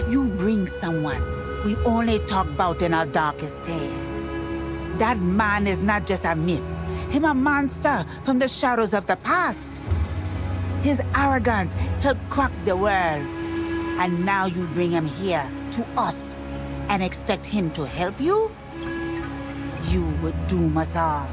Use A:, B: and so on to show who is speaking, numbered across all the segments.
A: You bring someone we only talk about in our darkest tale. That man is not just a myth. Him a monster from the shadows of the past. His arrogance helped crack the world. And now you bring him here, to us, and expect him to help you? You would doom us all.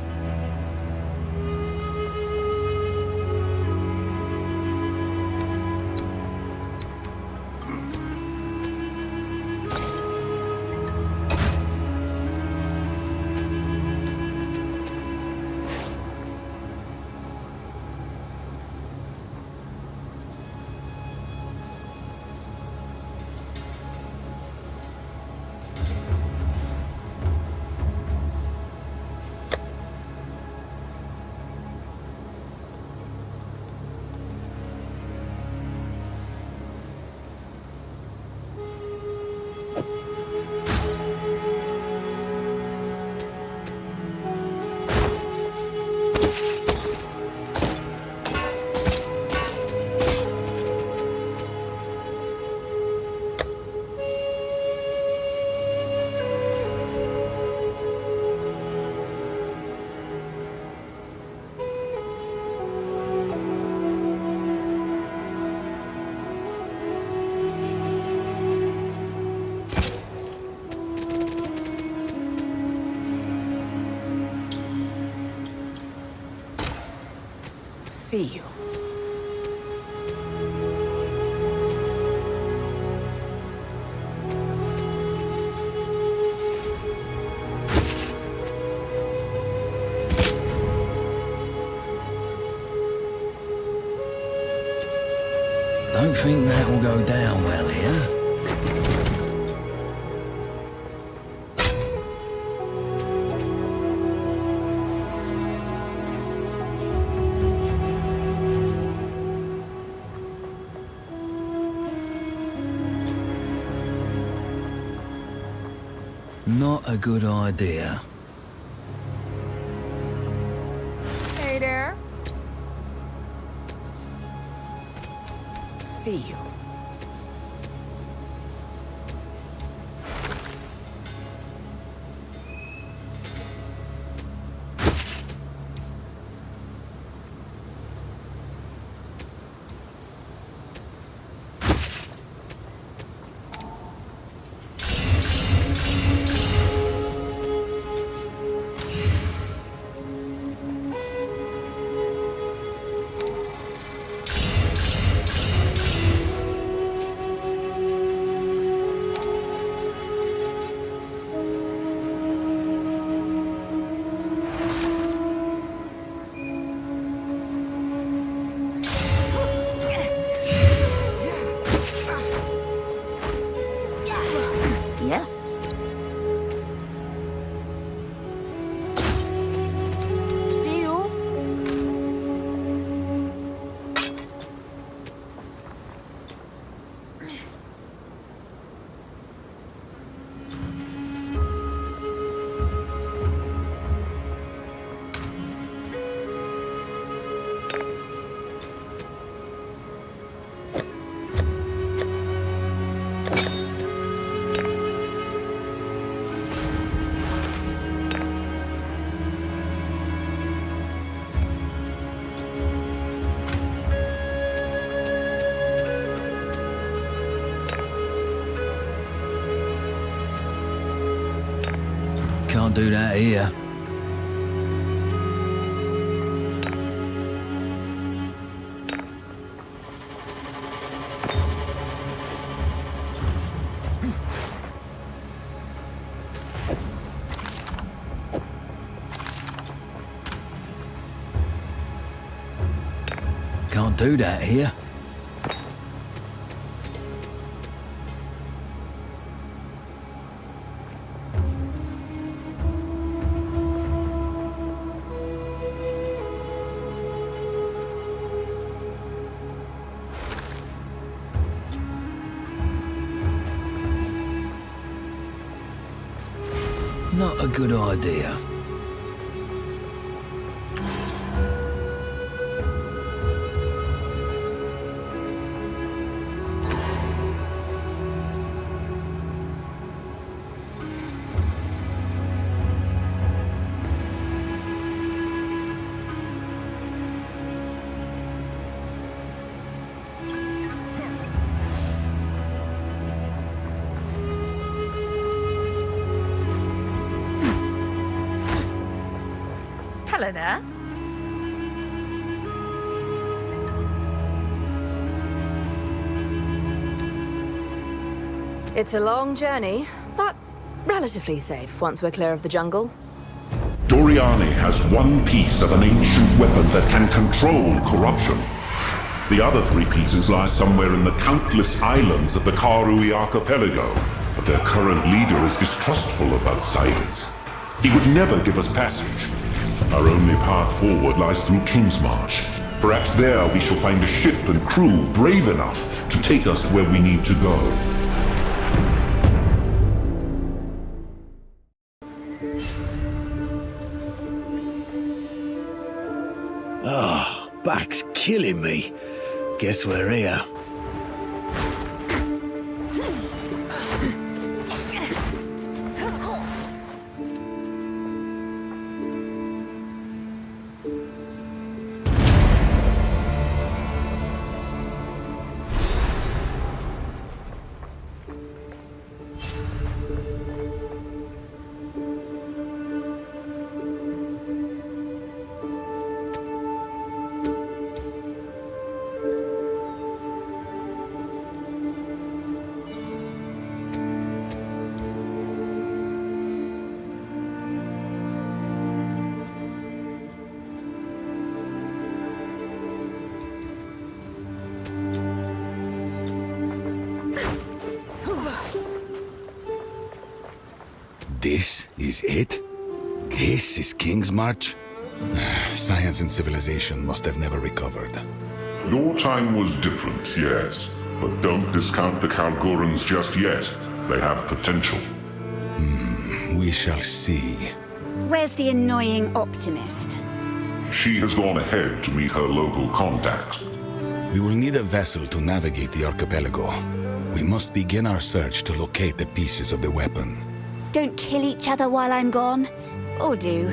A: See you.
B: Don't think that will go down well here. Not a good idea.
A: Hey there. See you. Yes? See you.
B: Can't do that here. Can't do that here. Not a good idea.
C: Hello there. It's a long journey, but relatively safe once we're clear of the jungle.
D: Doriani has one piece of an ancient weapon that can control corruption. The other 3 pieces lie somewhere in the countless islands of the Karui archipelago, but their current leader is distrustful of outsiders. He would never give us passage. Our only path forward lies through Kingsmarch. Perhaps there we shall find a ship and crew brave enough to take us where we need to go.
E: Oh, back's killing me. Guess we're here.
F: This is it? This is Kingsmarch? Science and civilization must have never recovered.
D: Your time was different, yes. But don't discount the Kalgorans just yet. They have potential.
F: We shall see.
G: Where's the annoying optimist?
D: She has gone ahead to meet her local contact.
F: We will need a vessel to navigate the archipelago. We must begin our search to locate the pieces of the weapon.
G: Don't kill each other while I'm gone. Or do.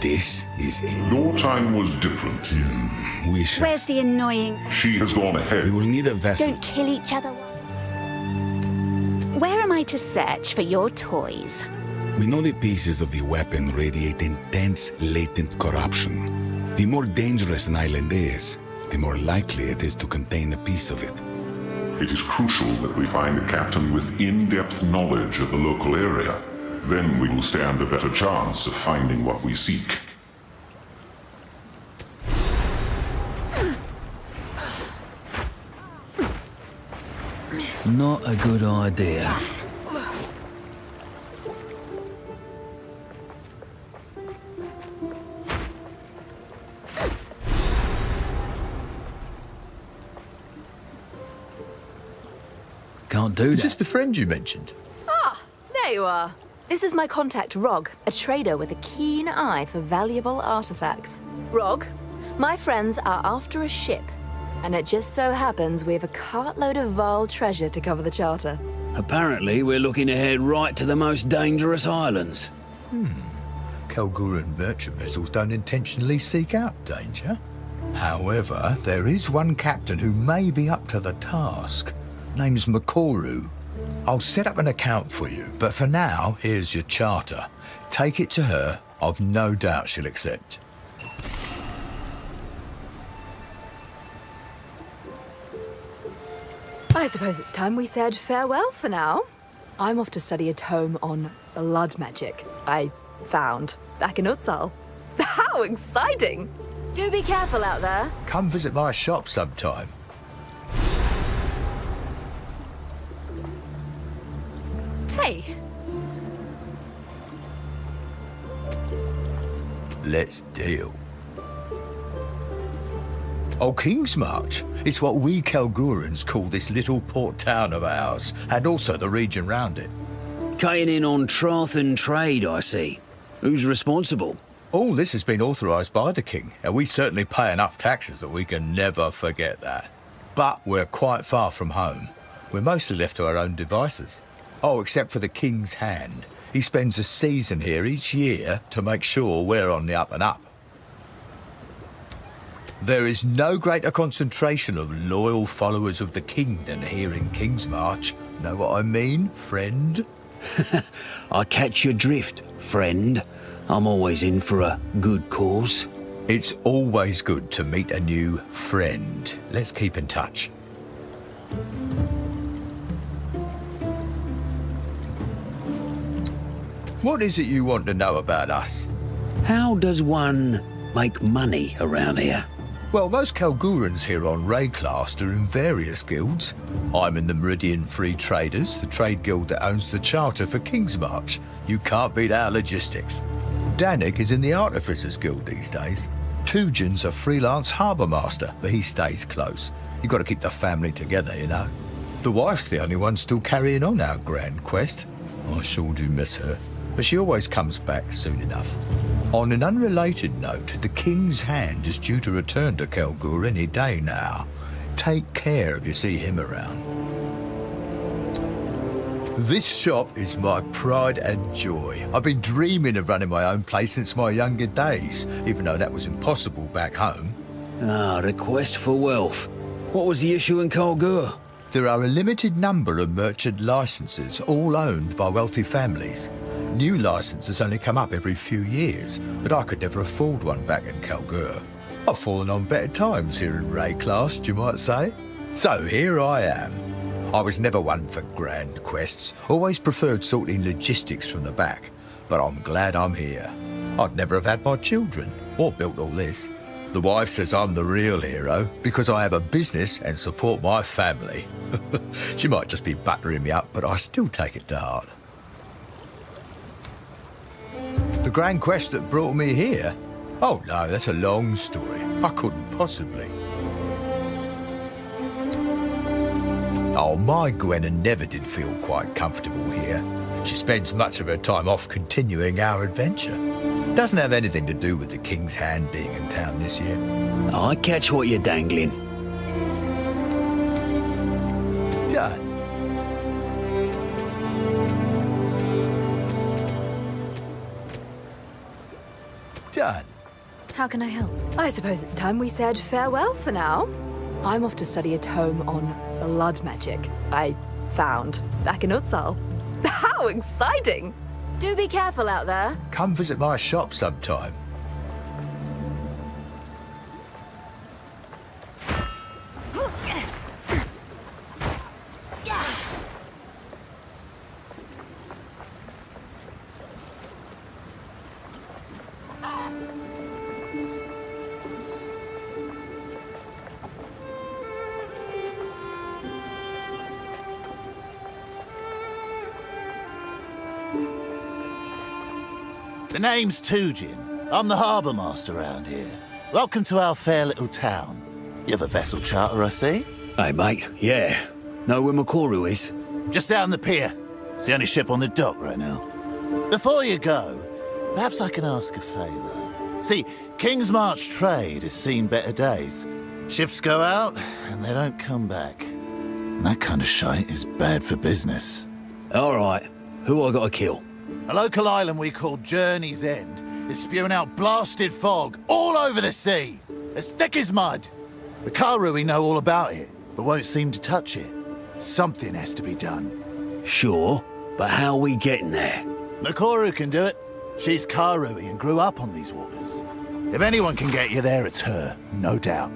F: This is it.
D: Your time was different.
F: We shall...
G: Where's the annoying...
D: She has gone ahead.
F: We will need a vessel.
G: Don't kill each other. Where am I to search for your toys?
F: We know the pieces of the weapon radiate intense, latent corruption. The more dangerous an island is, the more likely it is to contain a piece of it.
D: It is crucial that we find a captain with in-depth knowledge of the local area. Then we will stand a better chance of finding what we seek.
B: Not a good idea. Can't do
E: Is
B: that.
E: this the friend you mentioned?
C: There you are. This is my contact, Rog, a trader with a keen eye for valuable artifacts. Rog, my friends are after a ship, and it just so happens we have a cartload of Val treasure to cover the charter.
B: Apparently, we're looking to head right to the most dangerous islands.
H: Kalguran merchant vessels don't intentionally seek out danger. However, there is one captain who may be up to the task. Name's Makoru. I'll set up an account for you, but for now, here's your charter. Take it to her. I've no doubt she'll accept.
C: I suppose it's time we said farewell for now. I'm off to study a tome on blood magic I found back in Exile. How exciting! Do be careful out there.
H: Come visit my shop sometime.
C: Hey,
H: Let's deal. Oh, Kingsmarch. It's what we Kalgurans call this little port town of ours, and also the region round it.
B: Cutting in on Trothan trade, I see. Who's responsible?
H: All this has been authorised by the king, and we certainly pay enough taxes that we can never forget that. But we're quite far from home. We're mostly left to our own devices. Oh, except for the king's hand. He spends a season here each year to make sure we're on the up and up. There is no greater concentration of loyal followers of the king than here in Kingsmarch. Know what I mean, friend?
B: I catch your drift, friend. I'm always in for a good cause.
H: It's always good to meet a new friend. Let's keep in touch. What is it you want to know about us?
B: How does one make money around here?
H: Well, those Kalgurans here on Rayclast are in various guilds. I'm in the Meridian Free Traders, the trade guild that owns the charter for Kingsmarch. You can't beat our logistics. Danik is in the Artificers Guild these days. Tujan's a freelance harbour master, but he stays close. You've got to keep the family together, you know. The wife's the only one still carrying on our grand quest. I sure do miss her, but she always comes back soon enough. On an unrelated note, the King's Hand is due to return to Kalgur any day now. Take care if you see him around. This shop is my pride and joy. I've been dreaming of running my own place since my younger days, even though that was impossible back home.
B: Ah, the quest for wealth. What was the issue in Kalgur?
H: There are a limited number of merchant licenses, all owned by wealthy families. New licenses only come up every few years, but I could never afford one back in Kalgur. I've fallen on better times here in Rayclast, you might say. So here I am. I was never one for grand quests, always preferred sorting logistics from the back, but I'm glad I'm here. I'd never have had my children, or built all this. The wife says I'm the real hero because I have a business and support my family. She might just be buttering me up, but I still take it to heart. The grand quest that brought me here? Oh no, that's a long story. I couldn't possibly. Oh, my Gwenna never did feel quite comfortable here. She spends much of her time off continuing our adventure. Doesn't have anything to do with the King's Hand being in town this year.
B: I catch what you're dangling.
H: Done. Done.
C: How can I help? I suppose it's time we said farewell for now. I'm off to study a tome on blood magic I found back in Exile. How exciting! Do be careful out there.
H: Come visit my shop sometime.
I: The name's Tujin. I'm the harbour master around here. Welcome to our fair little town. You have a vessel charter, I see?
B: Hey, mate, yeah. Know where Makoru is?
I: Just down the pier. It's the only ship on the dock right now. Before you go, perhaps I can ask a favour. See, Kingsmarch trade has seen better days. Ships go out, and they don't come back. And that kind of shite is bad for business.
B: All right. Who I gotta kill?
I: A local island we call Journey's End is spewing out blasted fog all over the sea, as thick as mud. The Karui know all about it, but won't seem to touch it. Something has to be done.
B: Sure, but how are we getting there?
I: Makoru can do it. She's Karui and grew up on these waters. If anyone can get you there, it's her, no doubt.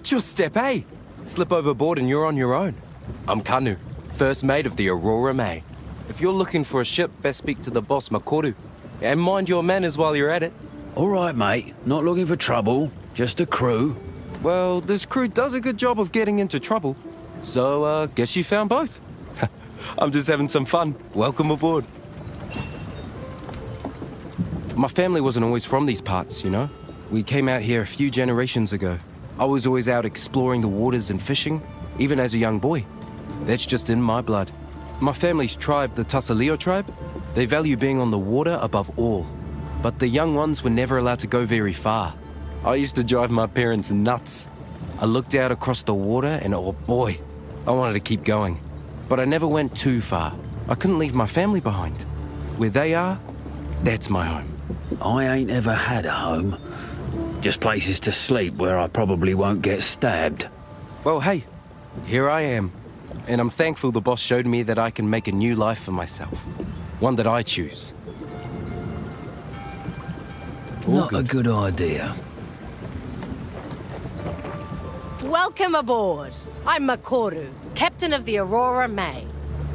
J: Watch your step, eh? Slip overboard and you're on your own. I'm Kanu, first mate of the Aurora May. If you're looking for a ship, best speak to the boss, Makoru. And mind your manners while you're at it.
B: All right, mate. Not looking for trouble. Just a crew.
J: Well, this crew does a good job of getting into trouble. So, guess you found both. I'm just having some fun. Welcome aboard. My family wasn't always from these parts, you know? We came out here a few generations ago. I was always out exploring the waters and fishing, even as a young boy. That's just in my blood. My family's tribe, the Tasaleo tribe, they value being on the water above all. But the young ones were never allowed to go very far. I used to drive my parents nuts. I looked out across the water and oh boy, I wanted to keep going. But I never went too far. I couldn't leave my family behind. Where they are, that's my home.
B: I ain't ever had a home. Just places to sleep where I probably won't get stabbed.
J: Well, hey, here I am. And I'm thankful the boss showed me that I can make a new life for myself. One that I choose.
B: Not a good idea.
K: Welcome aboard. I'm Makoru, captain of the Aurora May.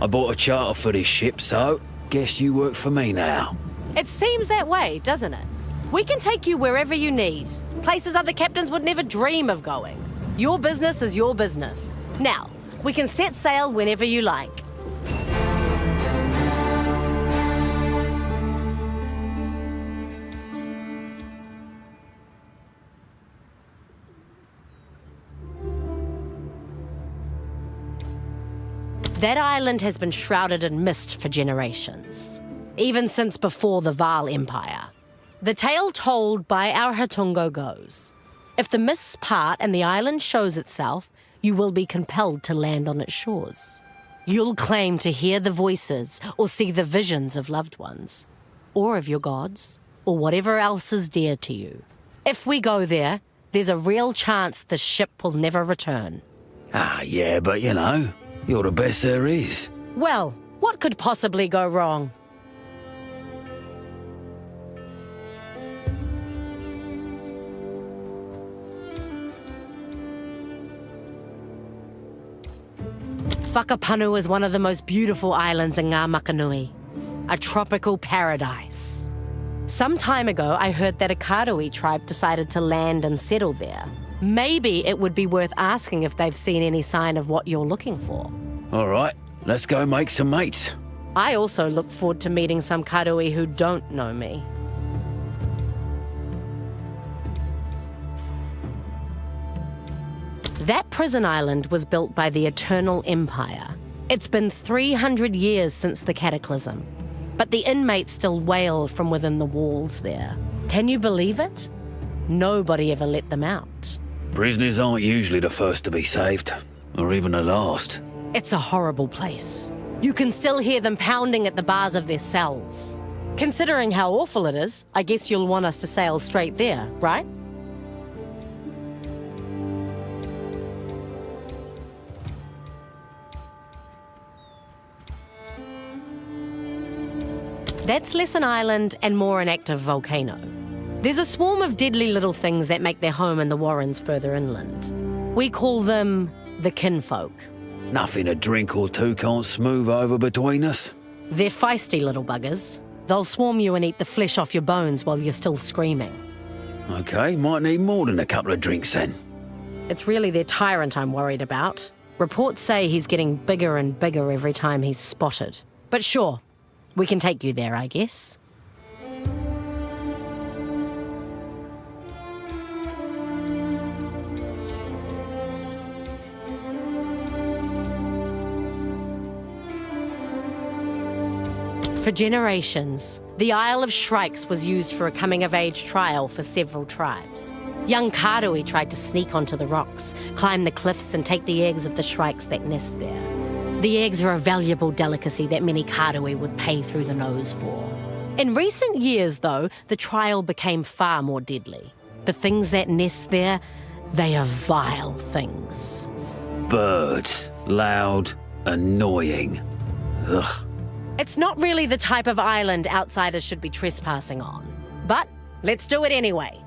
B: I bought a charter for this ship, so guess you work for me now.
K: It seems that way, doesn't it? We can take you wherever you need. Places other captains would never dream of going. Your business is your business. Now, we can set sail whenever you like. That island has been shrouded in mist for generations, even since before the Vaal Empire. The tale told by our Hatungo goes, if the mists part and the island shows itself, you will be compelled to land on its shores. You'll claim to hear the voices or see the visions of loved ones, or of your gods, or whatever else is dear to you. If we go there, there's a real chance the ship will never return.
B: Ah, yeah, but you know, you're the best there is.
K: Well, what could possibly go wrong? Whakapanu is one of the most beautiful islands in Ngā Makanui, a tropical paradise. Some time ago, I heard that a Karui tribe decided to land and settle there. Maybe it would be worth asking if they've seen any sign of what you're looking for.
B: All right, let's go make some mates.
K: I also look forward to meeting some Karui who don't know me. That prison island was built by the Eternal Empire. It's been 300 years since the Cataclysm, but the inmates still wail from within the walls there. Can you believe it? Nobody ever let them out.
B: Prisoners aren't usually the first to be saved, or even the last.
K: It's a horrible place. You can still hear them pounding at the bars of their cells. Considering how awful it is, I guess you'll want us to sail straight there, right? That's less an island and more an active volcano. There's a swarm of deadly little things that make their home in the warrens further inland. We call them the kinfolk.
B: Nothing a drink or two can't smooth over between us.
K: They're feisty little buggers. They'll swarm you and eat the flesh off your bones while you're still screaming.
B: Okay, might need more than a couple of drinks then.
K: It's really their tyrant I'm worried about. Reports say he's getting bigger and bigger every time he's spotted. But sure, we can take you there, I guess. For generations, the Isle of Shrikes was used for a coming-of-age trial for several tribes. Young Karui tried to sneak onto the rocks, climb the cliffs and take the eggs of the shrikes that nest there. The eggs are a valuable delicacy that many Karui would pay through the nose for. In recent years, though, the trial became far more deadly. The things that nest there, they are vile things.
B: Birds. Loud. Annoying. Ugh.
K: It's not really the type of island outsiders should be trespassing on. But let's do it anyway.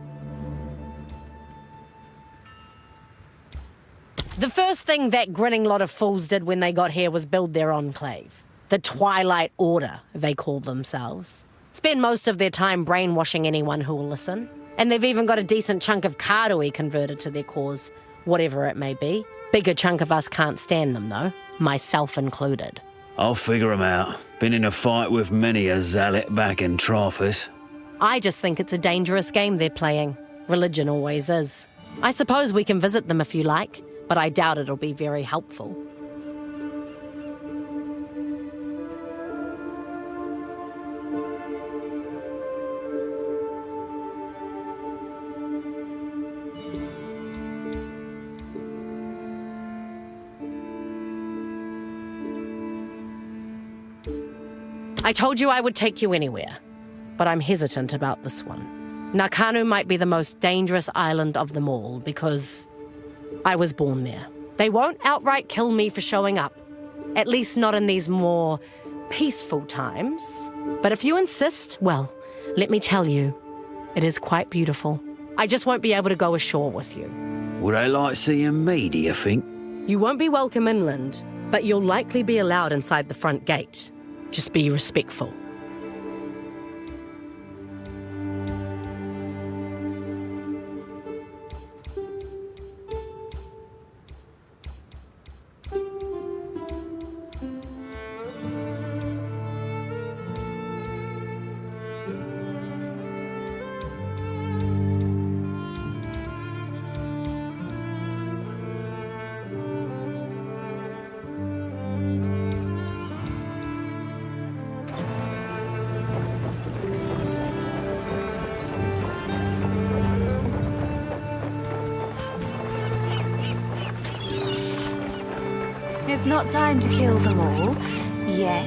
K: The first thing that grinning lot of fools did when they got here was build their enclave. The Twilight Order, they call themselves. Spend most of their time brainwashing anyone who will listen. And they've even got a decent chunk of Karui converted to their cause, whatever it may be. Bigger chunk of us can't stand them, though, myself included.
B: I'll figure 'em out. Been in a fight with many a zealot back in Trophus.
K: I just think it's a dangerous game they're playing. Religion always is. I suppose we can visit them if you like, but I doubt it'll be very helpful. I told you I would take you anywhere, but I'm hesitant about this one. Nakanu might be the most dangerous island of them all because I was born there. They won't outright kill me for showing up, at least not in these more peaceful times. But if you insist, well, let me tell you, it is quite beautiful. I just won't be able to go ashore with you.
B: Would they like seeing me, do you think?
K: You won't be welcome inland, but you'll likely be allowed inside the front gate. Just be respectful.
C: It's not time to kill them all, yet.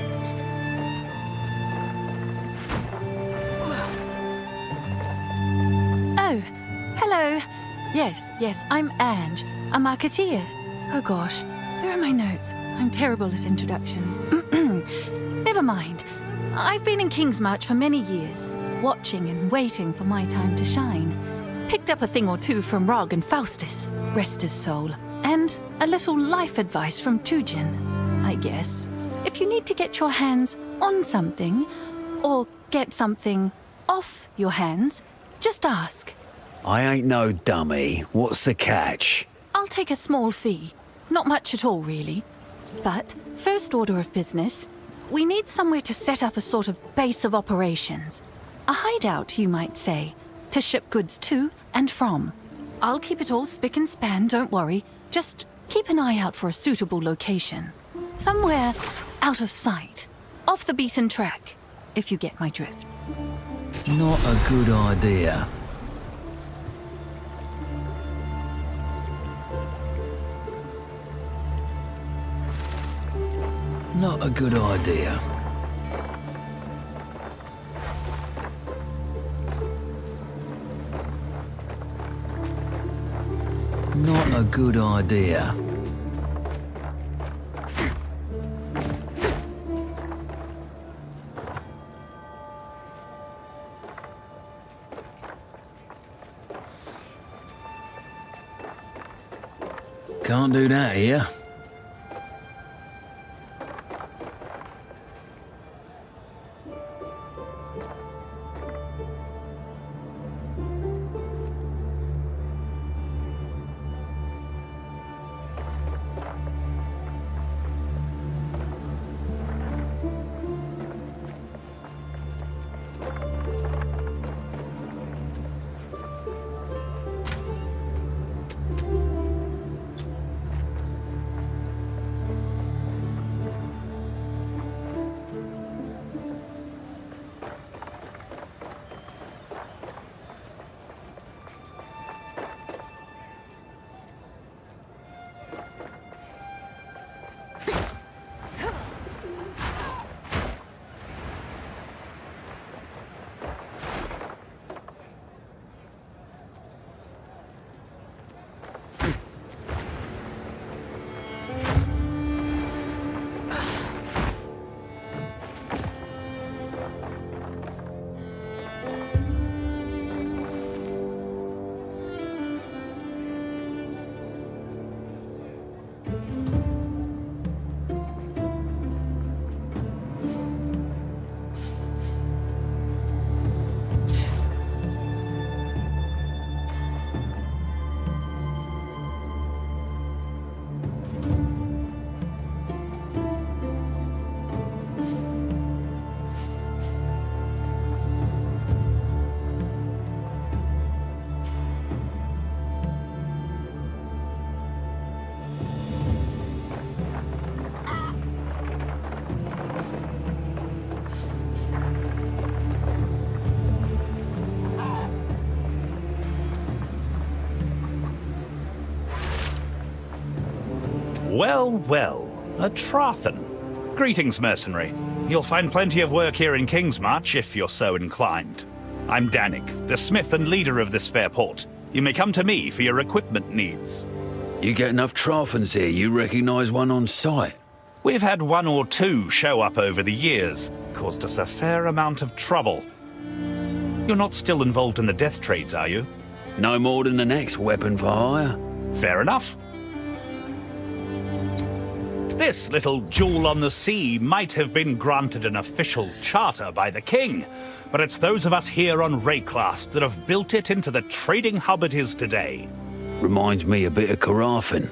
L: Oh, hello. Yes, I'm Ange, a marketeer. Oh gosh, where are my notes? I'm terrible at introductions. Never mind. I've been in Kingsmarch for many years, watching and waiting for my time to shine. Picked up a thing or two from Rog and Faustus, rest his soul. And a little life advice from Tujin, I guess. If you need to get your hands on something, or get something off your hands, just ask.
B: I ain't no dummy. What's the catch?
L: I'll take a small fee. Not much at all, really. But, first order of business, we need somewhere to set up a sort of base of operations. A hideout, you might say, to ship goods to and from. I'll keep it all spick and span, don't worry. Just keep an eye out for a suitable location. Somewhere out of sight. Off the beaten track, if you get my drift.
B: Not a good idea. Not a good idea. Not a good idea. Can't do that here.
M: Well, well, a Trathan. Greetings, mercenary. You'll find plenty of work here in Kingsmarch if you're so inclined. I'm Danik, the smith and leader of this fair port. You may come to me for your equipment needs.
B: You get enough Trathans here, you recognize one on sight?
M: We've had one or two show up over the years. Caused us a fair amount of trouble. You're not still involved in the death trades, are you?
B: No more than the next weapon for hire.
M: Fair enough. This little jewel on the sea might have been granted an official charter by the king, but it's those of us here on Rayclast that have built it into the trading hub it is today.
B: Reminds me a bit of Carafin.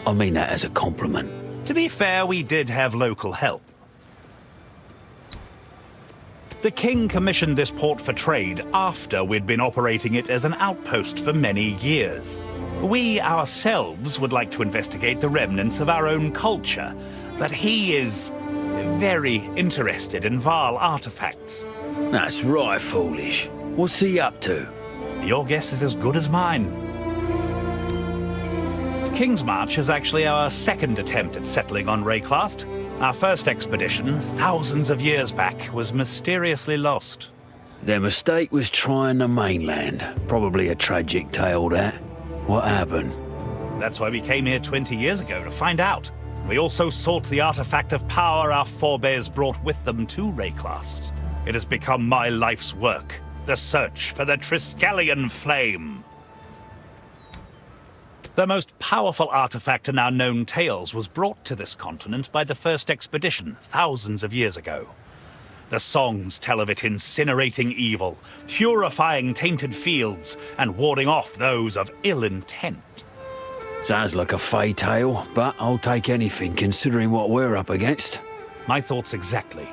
B: I mean that as a compliment.
M: To be fair, we did have local help. The king commissioned this port for trade after we'd been operating it as an outpost for many years. We ourselves would like to investigate the remnants of our own culture, but he is very interested in Val artifacts.
B: That's right, foolish. What's he up to?
M: Your guess is as good as mine. Kingsmarch is actually our second attempt at settling on Rayclast. Our first expedition, thousands of years back, was mysteriously lost.
B: Their mistake was trying the mainland. Probably a tragic tale, that. What happened?
M: That's why we came here 20 years ago, to find out. We also sought the artifact of power our forebears brought with them to Rayclast. It has become my life's work, the search for the Triskelion flame. The most powerful artifact in our known tales was brought to this continent by the first expedition, thousands of years ago. The songs tell of it incinerating evil, purifying tainted fields, and warding off those of ill intent.
B: Sounds like a fey tale, but I'll take anything considering what we're up against.
M: My thoughts exactly.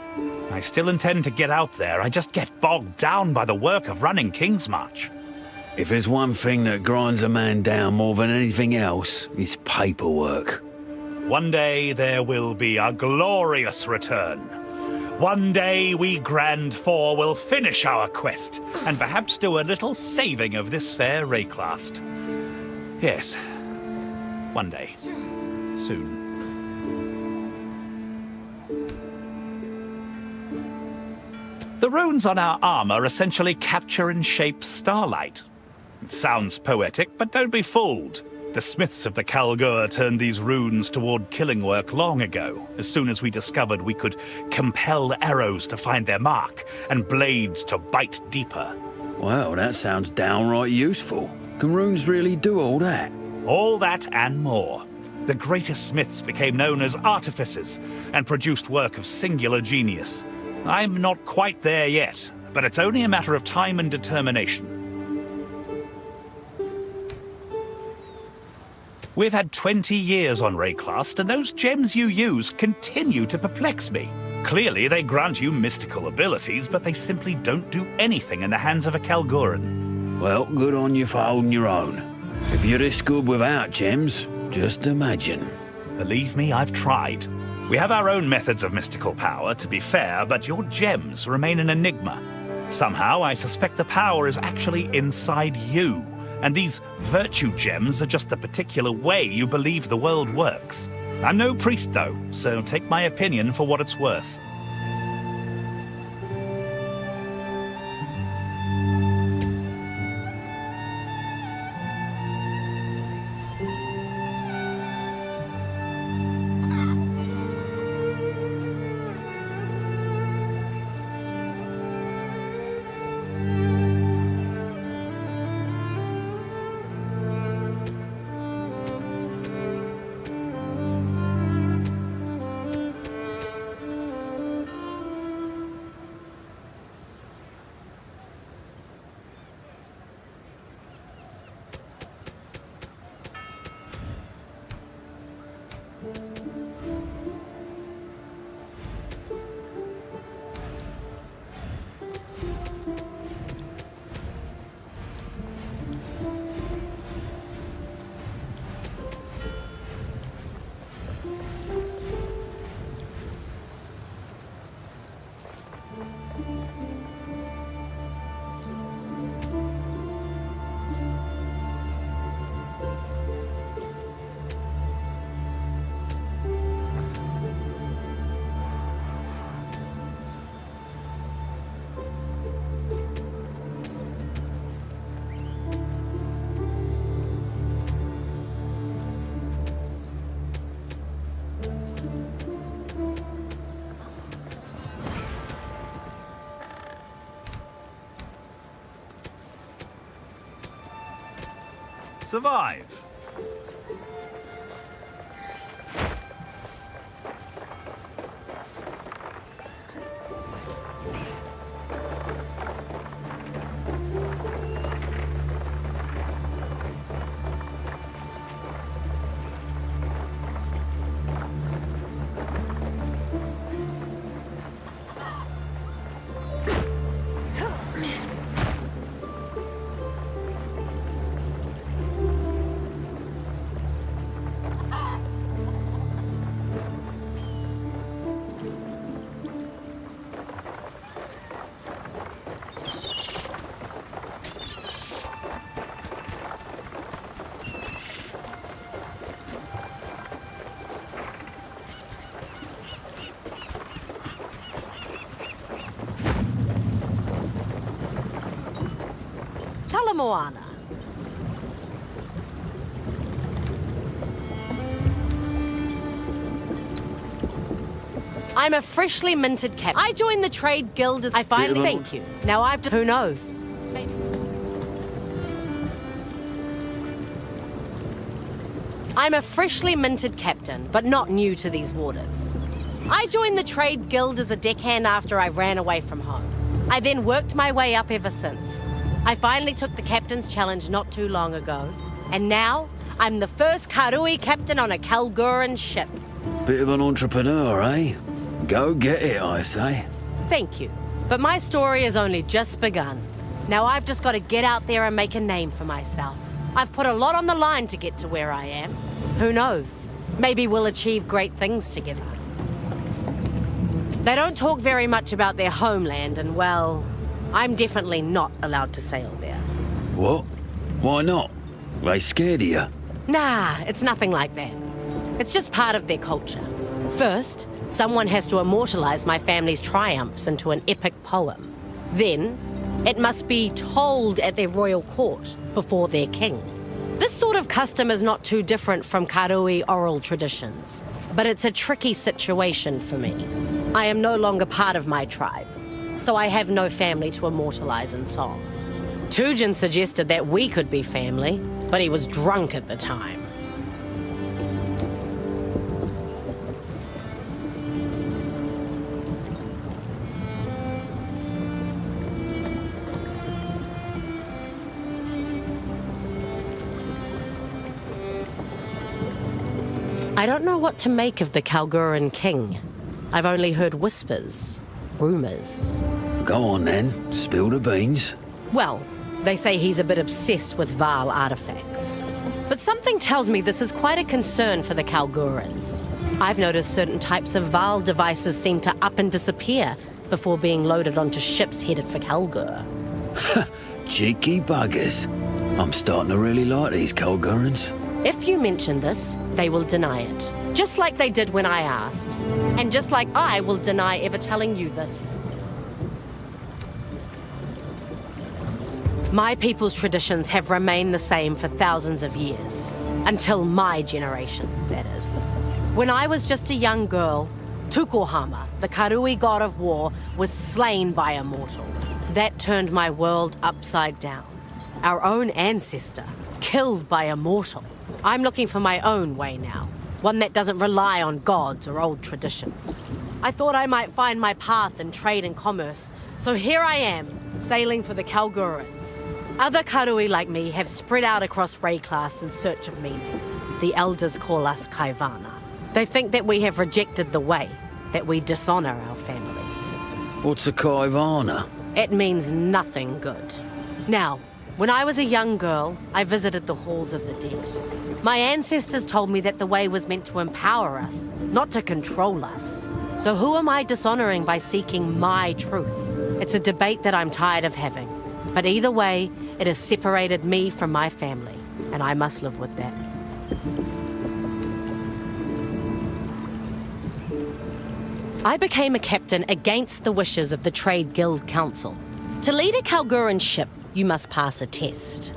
M: I still intend to get out there, I just get bogged down by the work of running Kingsmarch.
B: If there's one thing that grinds a man down more than anything else, it's paperwork.
M: One day there will be a glorious return. One day we Grand Four will finish our quest, and perhaps do a little saving of this fair Rayclast. Yes, one day. Soon. The runes on our armor essentially capture and shape starlight. It sounds poetic, but don't be fooled. The smiths of the Kalgur turned these runes toward killing work long ago, as soon as we discovered we could compel arrows to find their mark, and blades to bite deeper.
B: Well, that sounds downright useful. Can runes really do all that?
M: All that and more. The greatest smiths became known as artificers, and produced work of singular genius. I'm not quite there yet, but it's only a matter of time and determination. We've had 20 years on Rayclast, and those gems you use continue to perplex me. Clearly, they grant you mystical abilities, but they simply don't do anything in the hands of a Kalguran.
B: Well, good on you for holding your own. If you're this good without gems, just imagine.
M: Believe me, I've tried. We have our own methods of mystical power, to be fair, but your gems remain an enigma. Somehow, I suspect the power is actually inside you. And these virtue gems are just the particular way you believe the world works. I'm no priest, though, so take my opinion for what it's worth. survive.
K: Moana. I'm a freshly minted captain. I joined the trade guild as I finally thank you. Now I've who knows? Maybe. I'm a freshly minted captain, but not new to these waters. I joined the trade guild as a deckhand after I ran away from home. I then worked my way up ever since. I finally took the captain's challenge not too long ago, and now I'm the first Karui captain on a Kalguran ship.
B: Bit of an entrepreneur, eh? Go get it, I say.
K: Thank you, but my story has only just begun. Now I've just got to get out there and make a name for myself. I've put a lot on the line to get to where I am. Who knows? Maybe we'll achieve great things together. They don't talk very much about their homeland, and well, I'm definitely not allowed to sail there.
B: What? Why not? They scared of you?
K: Nah, it's nothing like that. It's just part of their culture. First, someone has to immortalize my family's triumphs into an epic poem. Then, it must be told at their royal court before their king. This sort of custom is not too different from Karui oral traditions, but it's a tricky situation for me. I am no longer part of my tribe, so I have no family to immortalize in song. Tujin suggested that we could be family, but he was drunk at the time. I don't know what to make of the Kalguran king. I've only heard whispers, rumors.
B: Go on then, spill the beans.
K: Well, they say he's a bit obsessed with Val artifacts. But something tells me this is quite a concern for the Kalgurans. I've noticed certain types of Val devices seem to up and disappear before being loaded onto ships headed for Kalgur.
B: Cheeky buggers. I'm starting to really like these Kalgurans.
K: If you mention this, they will deny it. Just like they did when I asked. And just like I will deny ever telling you this. My people's traditions have remained the same for thousands of years. Until my generation, that is. When I was just a young girl, Tukohama, the Karui god of war, was slain by a mortal. That turned my world upside down. Our own ancestor, killed by a mortal. I'm looking for my own way now. One that doesn't rely on gods or old traditions. I thought I might find my path in trade and commerce, so here I am, sailing for the Kalgurans. Other Karui like me have spread out across Rayclass in search of meaning. The elders call us Kaivana. They think that we have rejected the way, that we dishonor our families.
B: What's a Kaivana?
K: It means nothing good. Now, when I was a young girl, I visited the halls of the dead. My ancestors told me that the way was meant to empower us, not to control us. So who am I dishonoring by seeking my truth? It's a debate that I'm tired of having. But either way, it has separated me from my family, and I must live with that. I became a captain against the wishes of the Trade Guild Council. To lead a Kalguran ship, you must pass a test.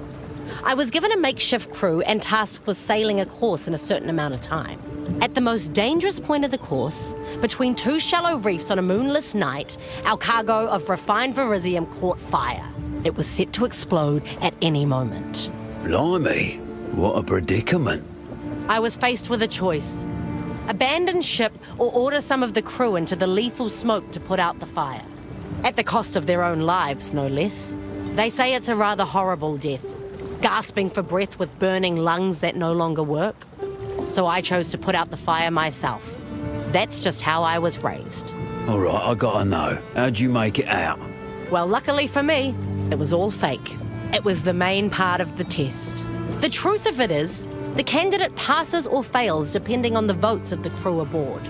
K: I was given a makeshift crew and tasked with sailing a course in a certain amount of time. At the most dangerous point of the course, between two shallow reefs on a moonless night, our cargo of refined verisium caught fire. It was set to explode at any moment.
B: Blimey, What a predicament.
K: I was faced with a choice. Abandon ship or order some of the crew into the lethal smoke to put out the fire. At the cost of their own lives, no less. They say it's a rather horrible death, gasping for breath with burning lungs that no longer work. So I chose to put out the fire myself. That's just how I was raised.
B: All right, I gotta know. How'd you make it out?
K: Well, luckily for me, it was all fake. It was the main part of the test. The truth of it is, the candidate passes or fails depending on the votes of the crew aboard.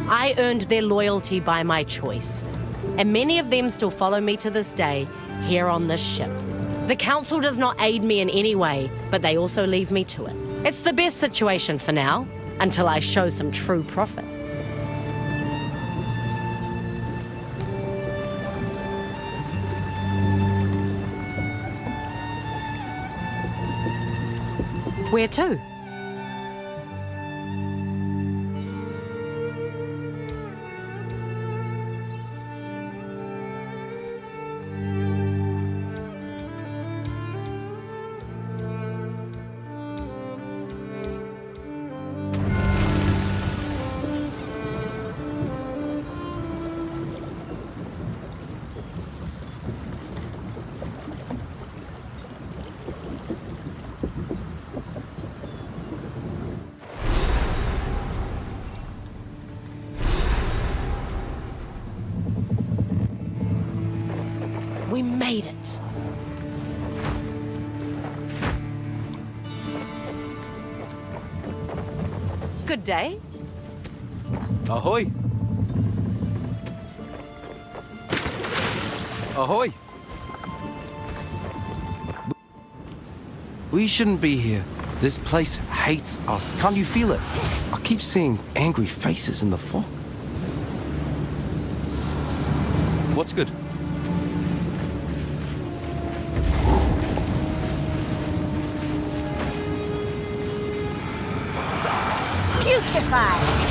K: I earned their loyalty by my choice. And many of them still follow me to this day, here on this ship. The council does not aid me in any way, but they also leave me to it. It's the best situation for now, until I show some true profit. Where to? We made it. Good day.
J: Ahoy! Ahoy! We shouldn't be here. This place hates us. Can't you feel it? I keep seeing angry faces in the fog. What's good?
G: Putrefy!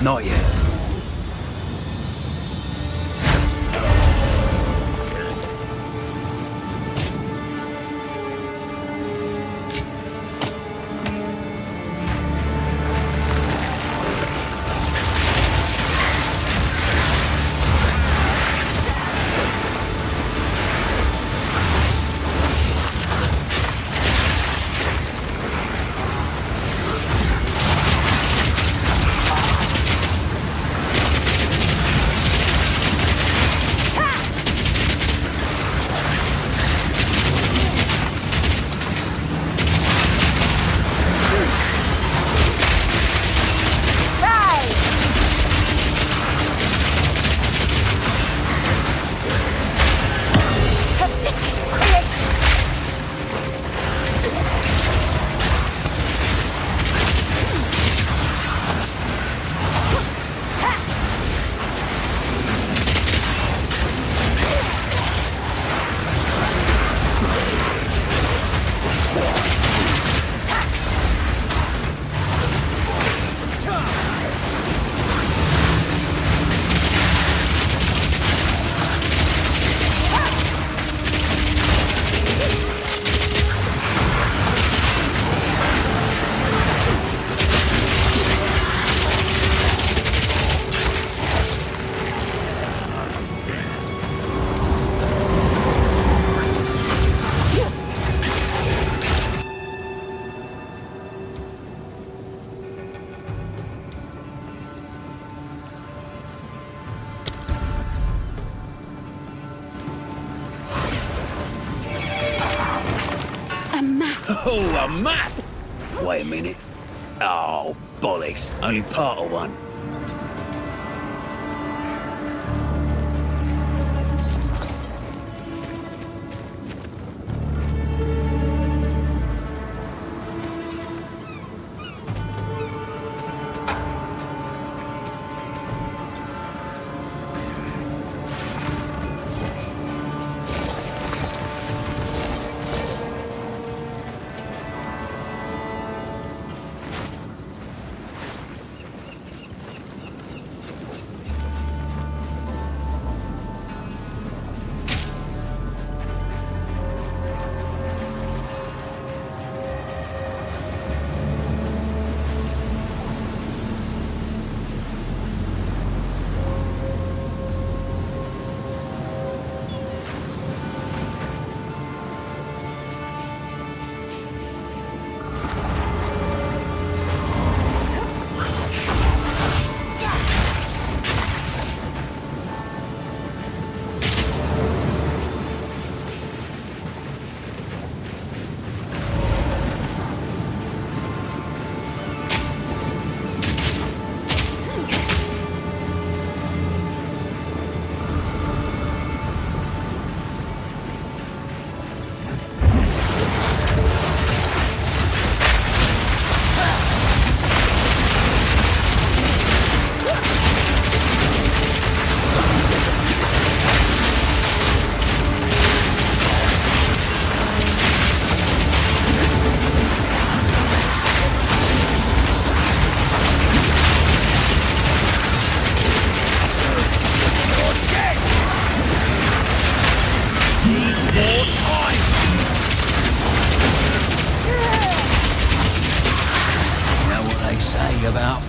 B: Not yet. Oh, a map! Wait a minute. Oh, bollocks. Only part of one.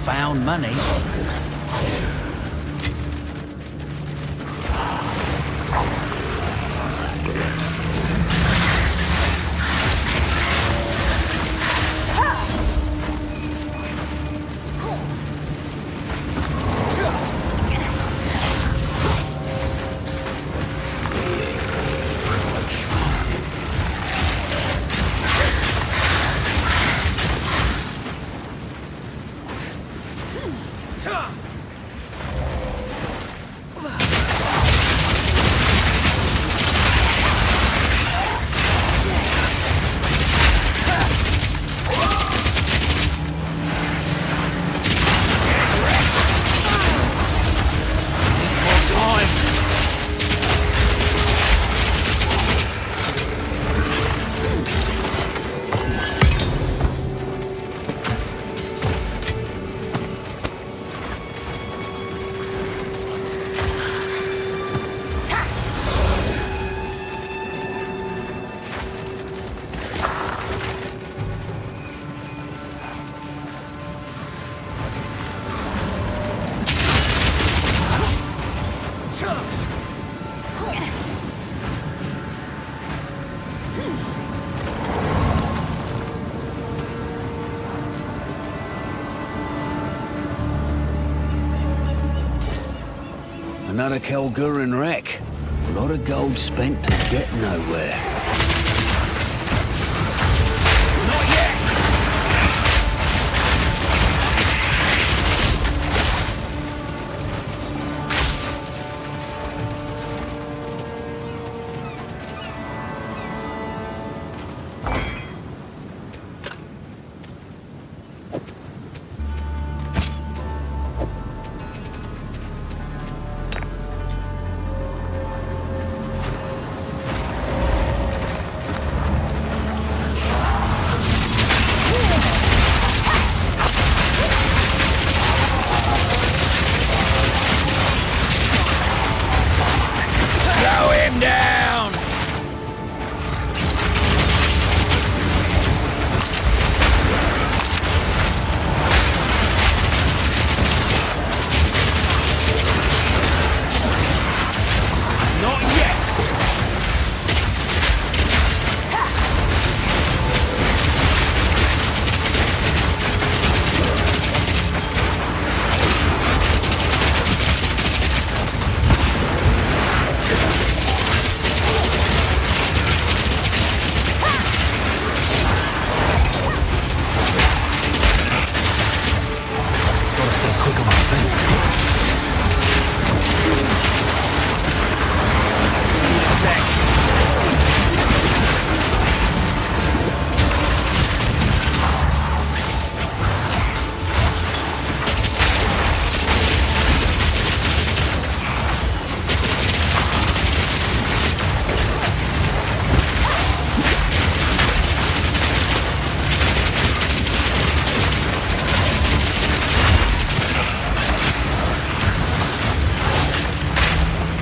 B: found money. Another Kelguran wreck. A lot of gold spent to get nowhere. Not yet!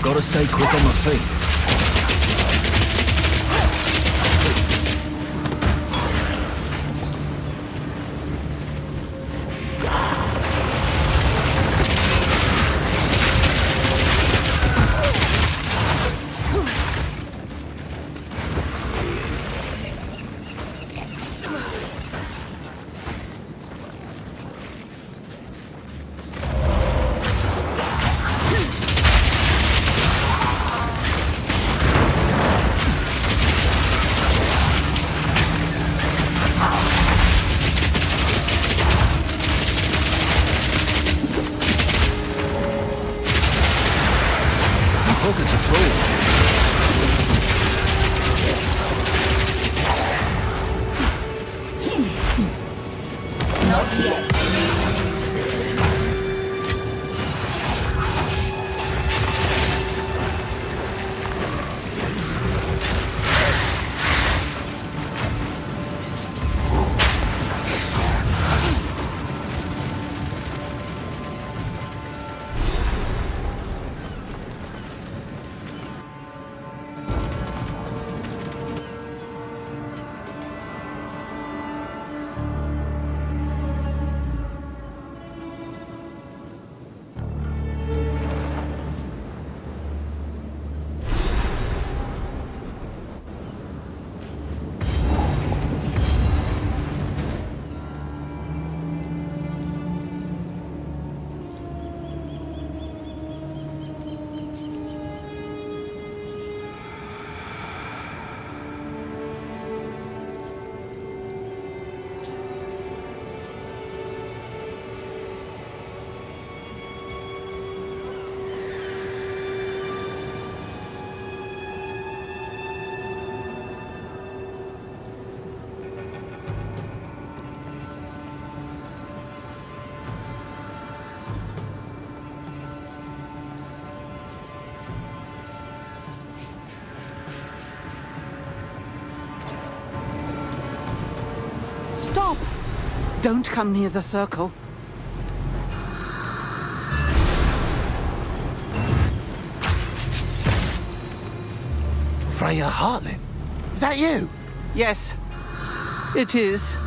B: Gotta stay quick on my feet.
N: Stop! Don't come near the circle.
I: Freya Hartlin? Is that you?
N: Yes, it is.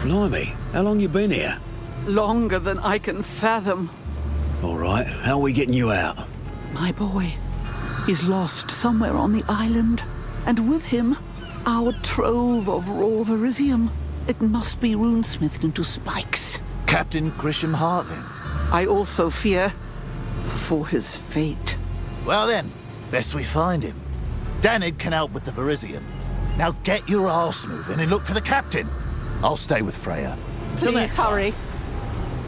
B: Blimey, how long you been here?
N: Longer than I can fathom.
B: All right, how are we getting you out?
N: My boy is lost somewhere on the island, and with him, our trove of raw verisium. It must be runesmithed into spikes.
I: Captain Grisham Hartlin?
N: I also fear for his fate.
I: Well then, best we find him. Danid can help with the verisium. Now get your arse moving and look for the captain. I'll stay with Freya.
N: Please hurry.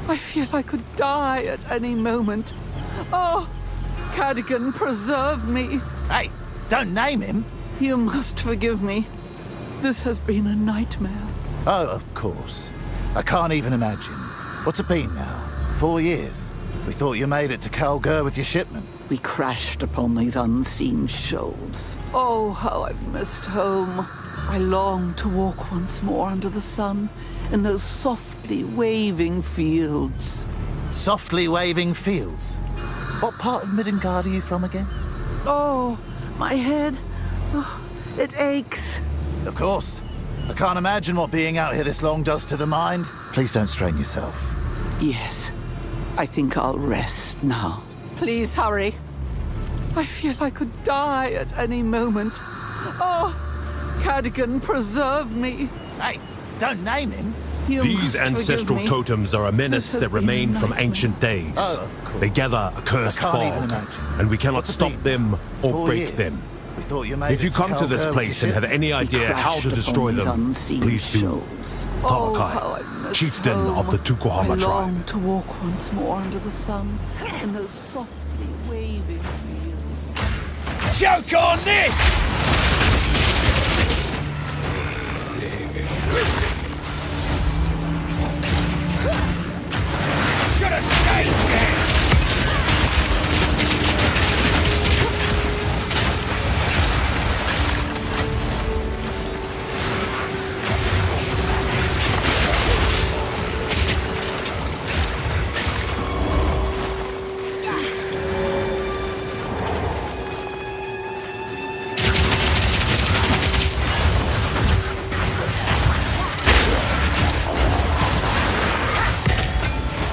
N: I feel I could die at any moment. Oh, Cadogan, preserve me.
I: Hey, don't name him.
N: You must forgive me. This has been a nightmare.
I: Oh, of course. I can't even imagine. What's it been now? 4 years? We thought you made it to Kalgur with your shipment.
N: We crashed upon these unseen shoals. Oh, how I've missed home. I long to walk once more under the sun in those softly waving fields.
I: Softly waving fields? What part of Midgard are you from again?
N: Oh, my head. Oh, it aches.
I: Of course. I can't imagine what being out here this long does to the mind. Please don't strain yourself.
N: Yes, I think I'll rest now. Please hurry. I feel I could die at any moment. Oh, Cadogan, preserve me.
I: Hey, don't name him.
O: These ancestral totems are a menace that remain from ancient days.
I: Oh, of course.
O: They gather a cursed
I: I can't even
O: fog,
I: imagine.
O: and we cannot stop them or
I: 4
O: break
I: years.
O: them.
I: We thought you made
O: If you
I: it to
O: come to this
I: Kalgur
O: place
I: with
O: and
I: your
O: have any idea how to destroy them, please do.
N: Oh, how
O: Tamakai,
N: I've missed
O: chieftain
N: home.
O: of the Tukohama
N: I
O: tribe.
N: long to walk once more under the sun in those softly waving fields.
E: Joke on this! Should have stayed there!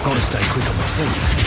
B: Gotta stay quick on my feet.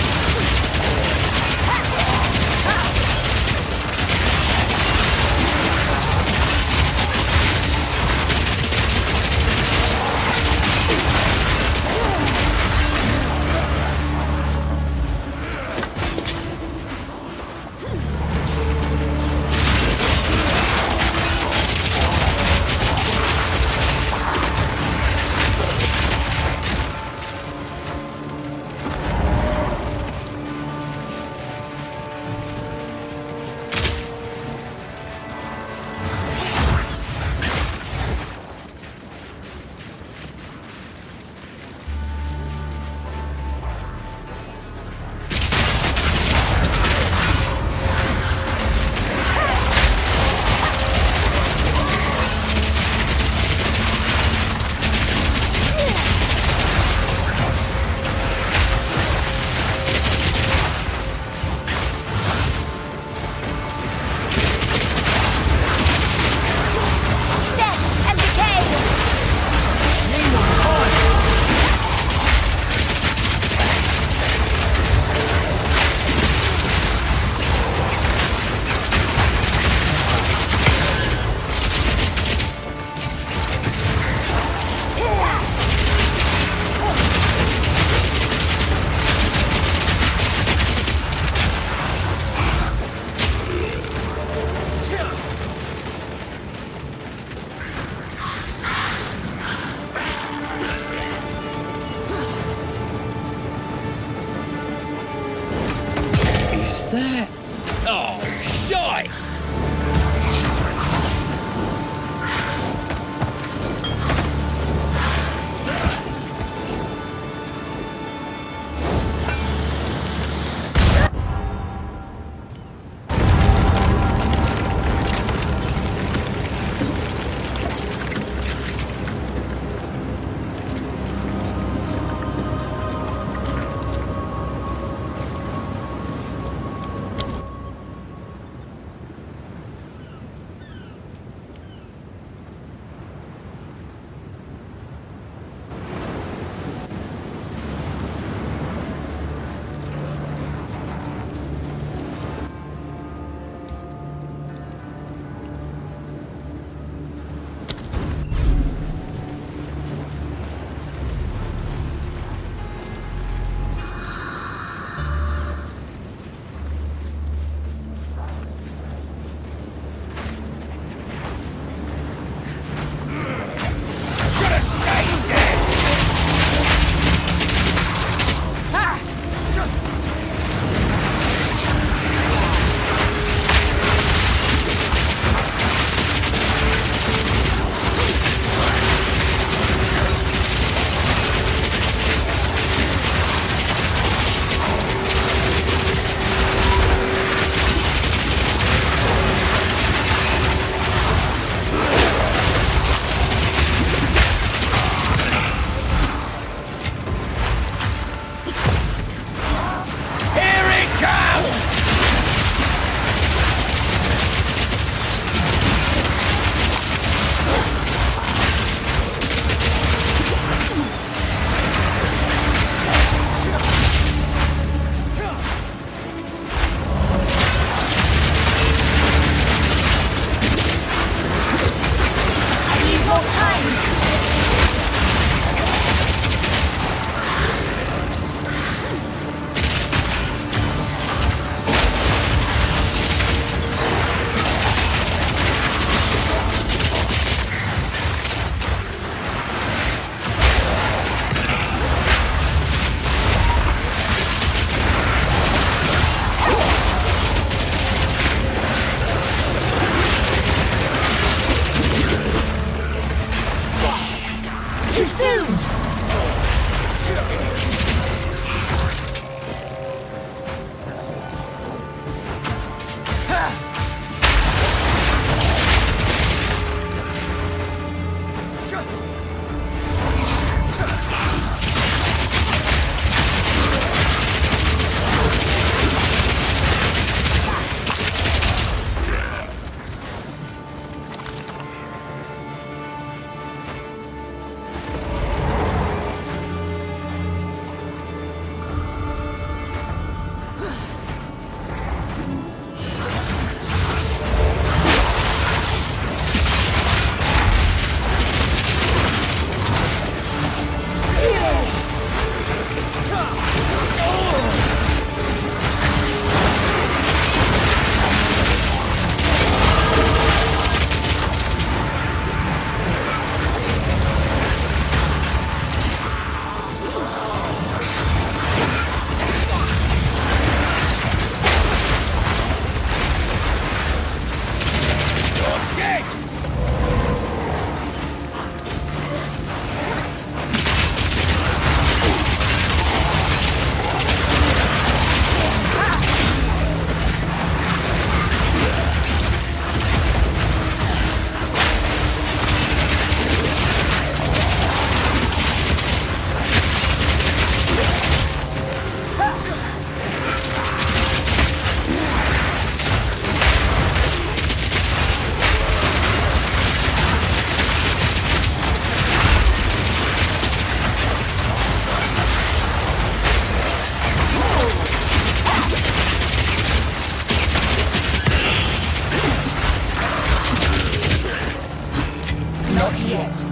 A: yet.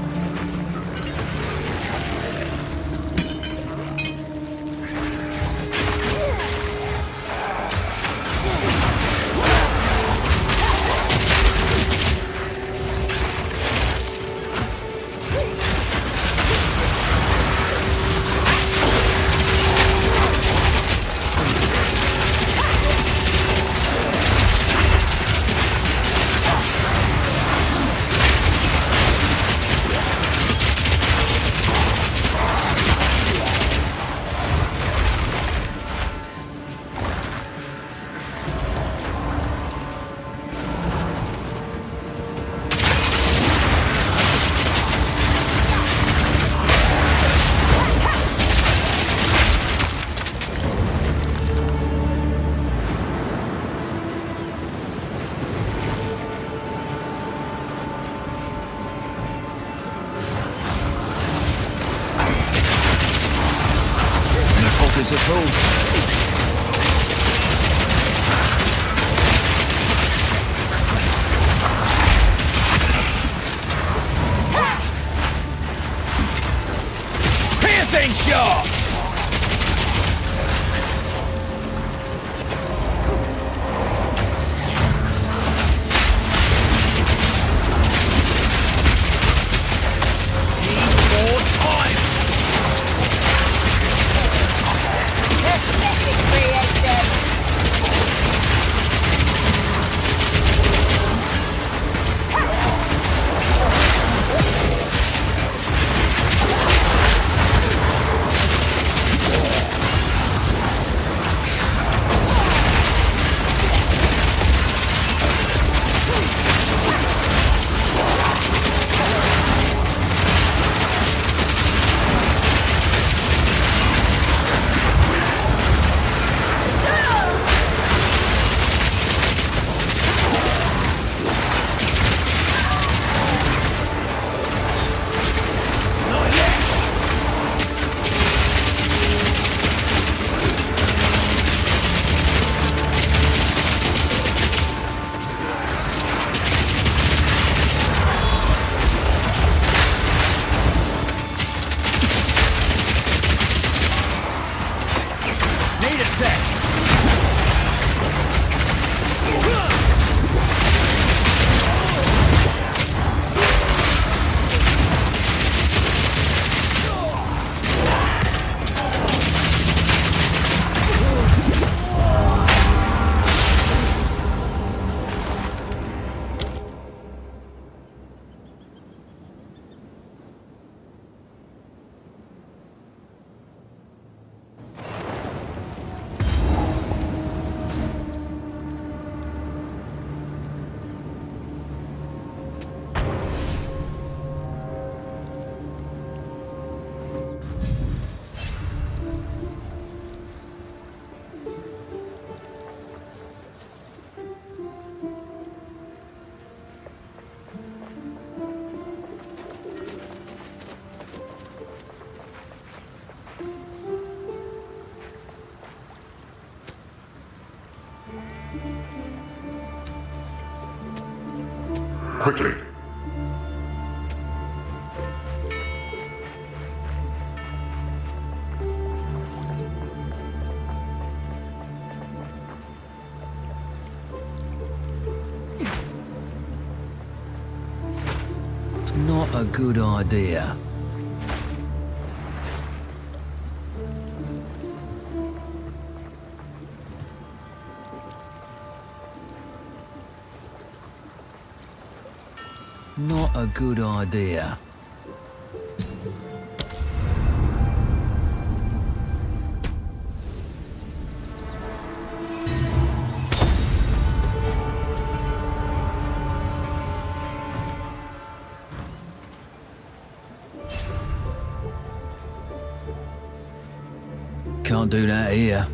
B: At all.
E: Piercing shot!
D: Quickly.
B: Not a good idea. Not a good idea. Can't do that here.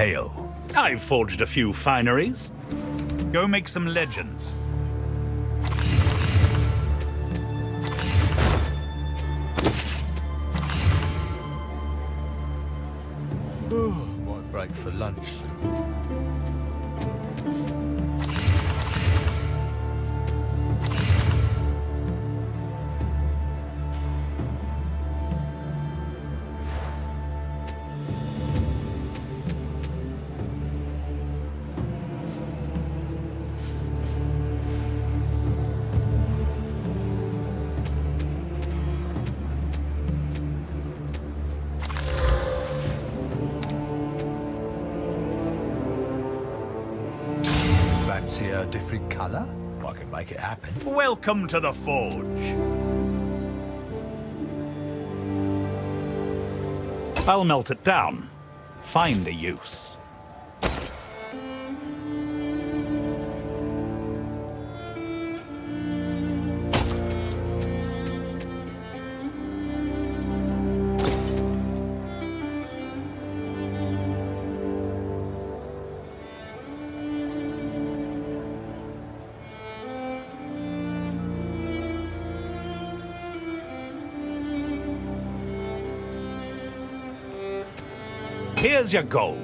M: Hail. I've forged a few fineries. Go make some legends.
H: Might break for lunch soon. Fancy a different colour? I can make it happen.
M: Welcome to the Forge. I'll melt it down. Find a use. Here's your gold.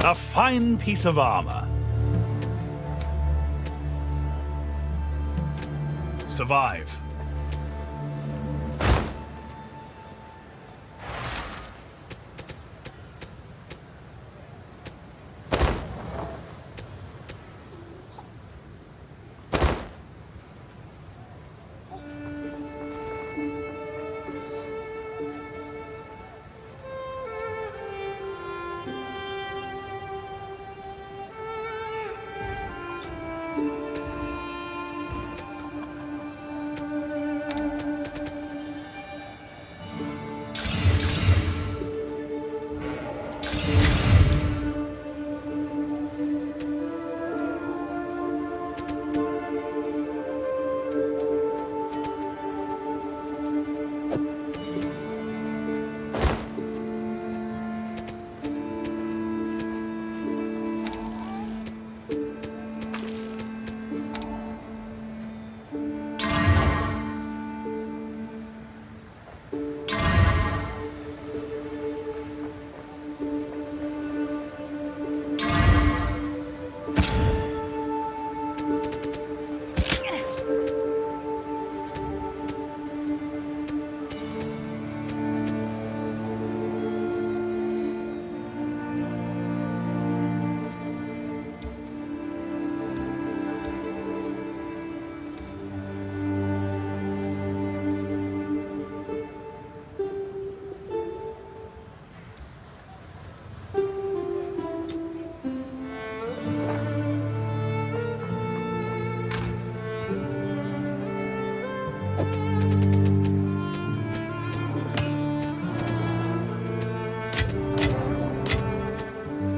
M: A fine piece of armor. Survive.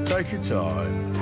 H: Take your time.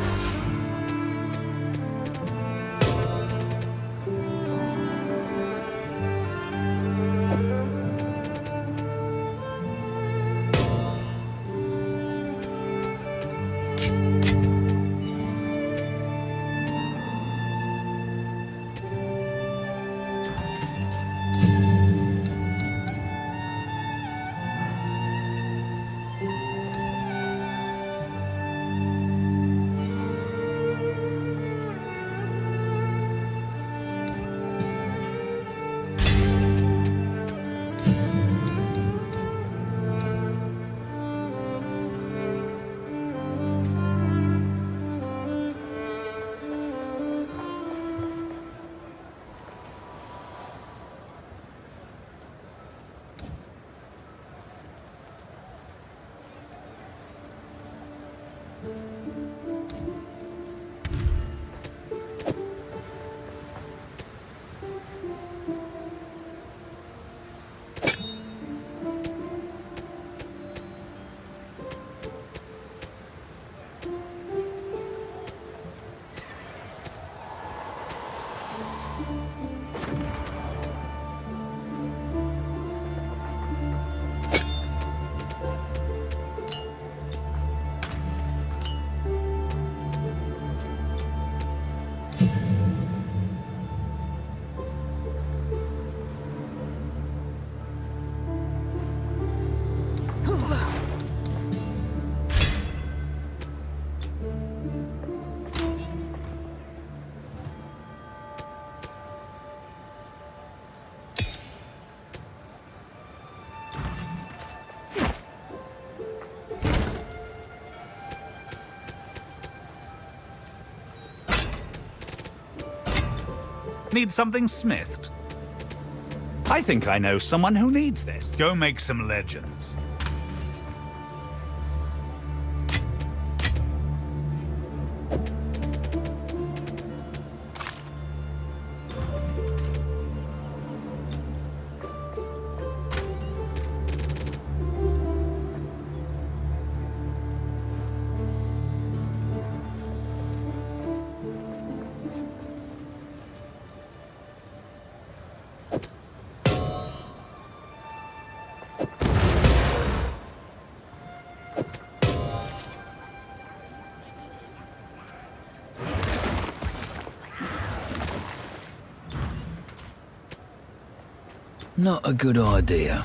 M: Need something smithed? I think I know someone who needs this. Go make some legends.
B: Not a good idea.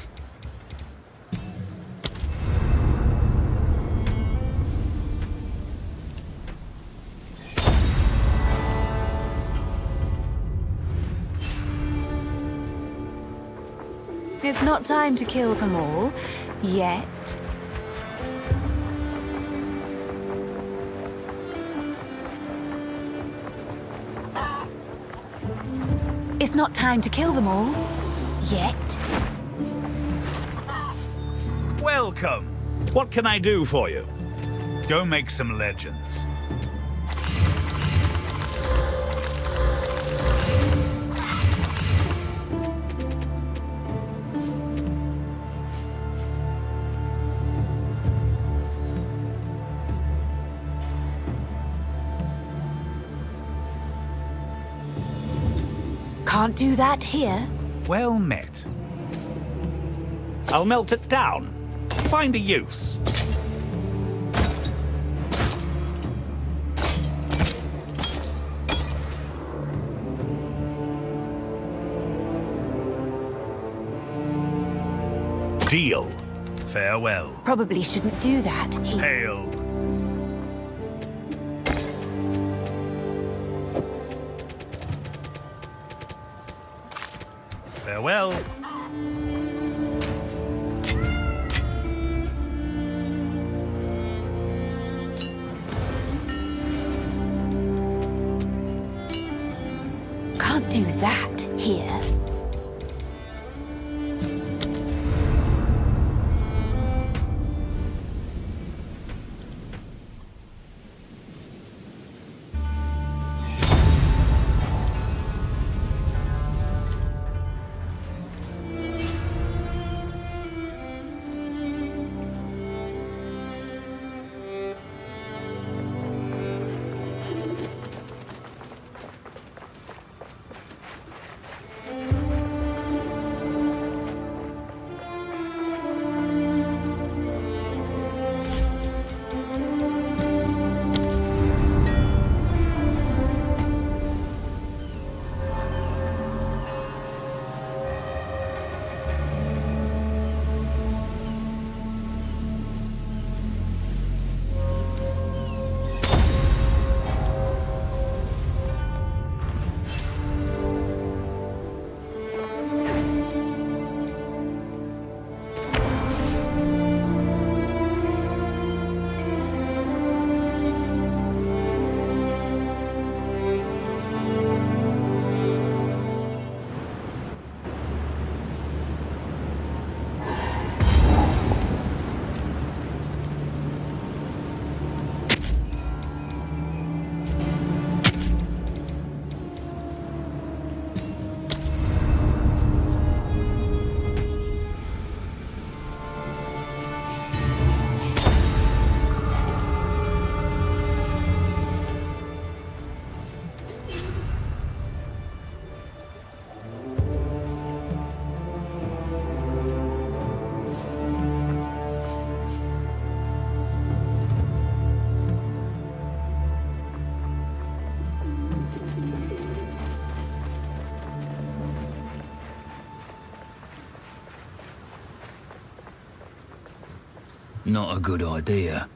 L: It's not time to kill them all, yet. It's not time to kill them all, yet.
M: Welcome! What can I do for you? Go make some legends.
L: Can't do that here.
M: Well met. I'll melt it down. Find a use. Deal. Farewell.
L: Probably shouldn't do that.
M: Hail. Farewell.
L: Can't do that here.
B: Not a good idea.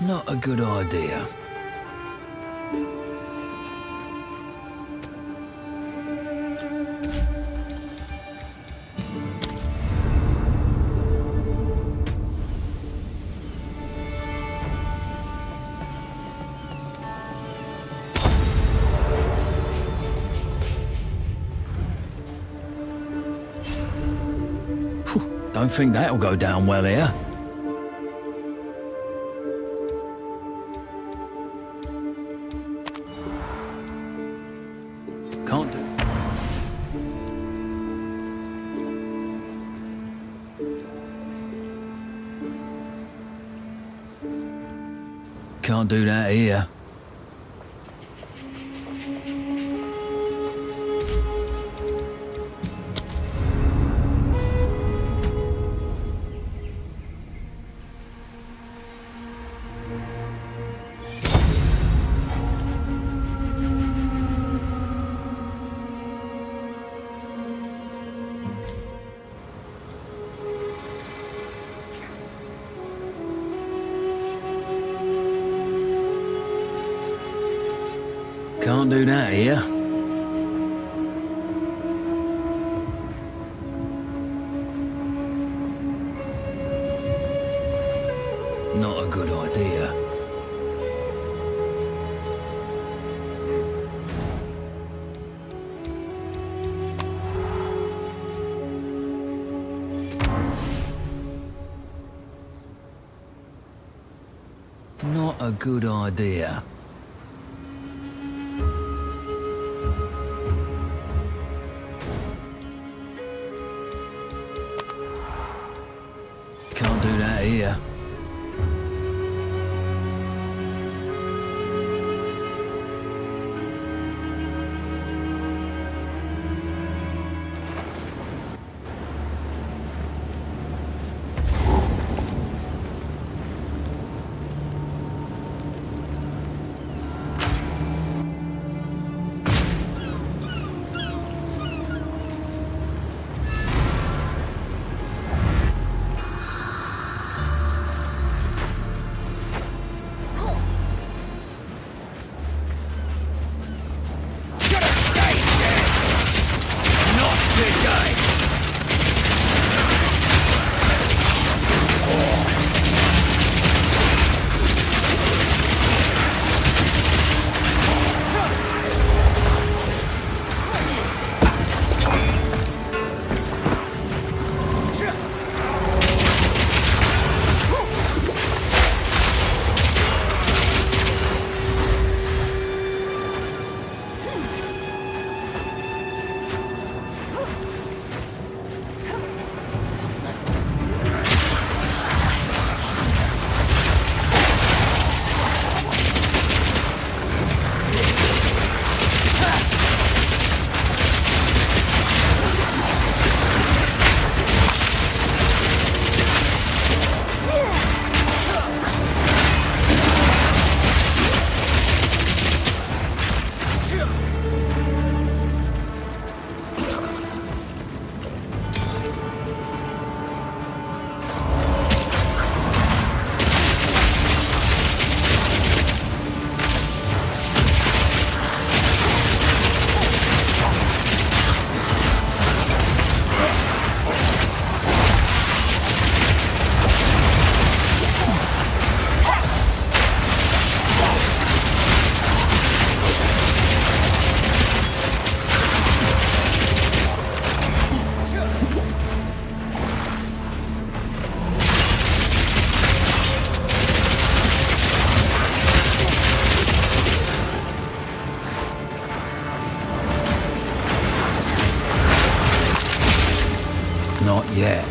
B: Not a good idea. Don't think that'll go down well here. Can't do. Can't do that here. Can't do that here. Not a good idea. Not a good idea. Can't do that here. Not yet.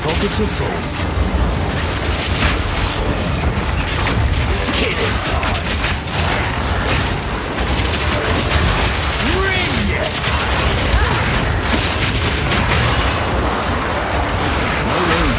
E: Pockets are full. Killing time. Brilliant! No room.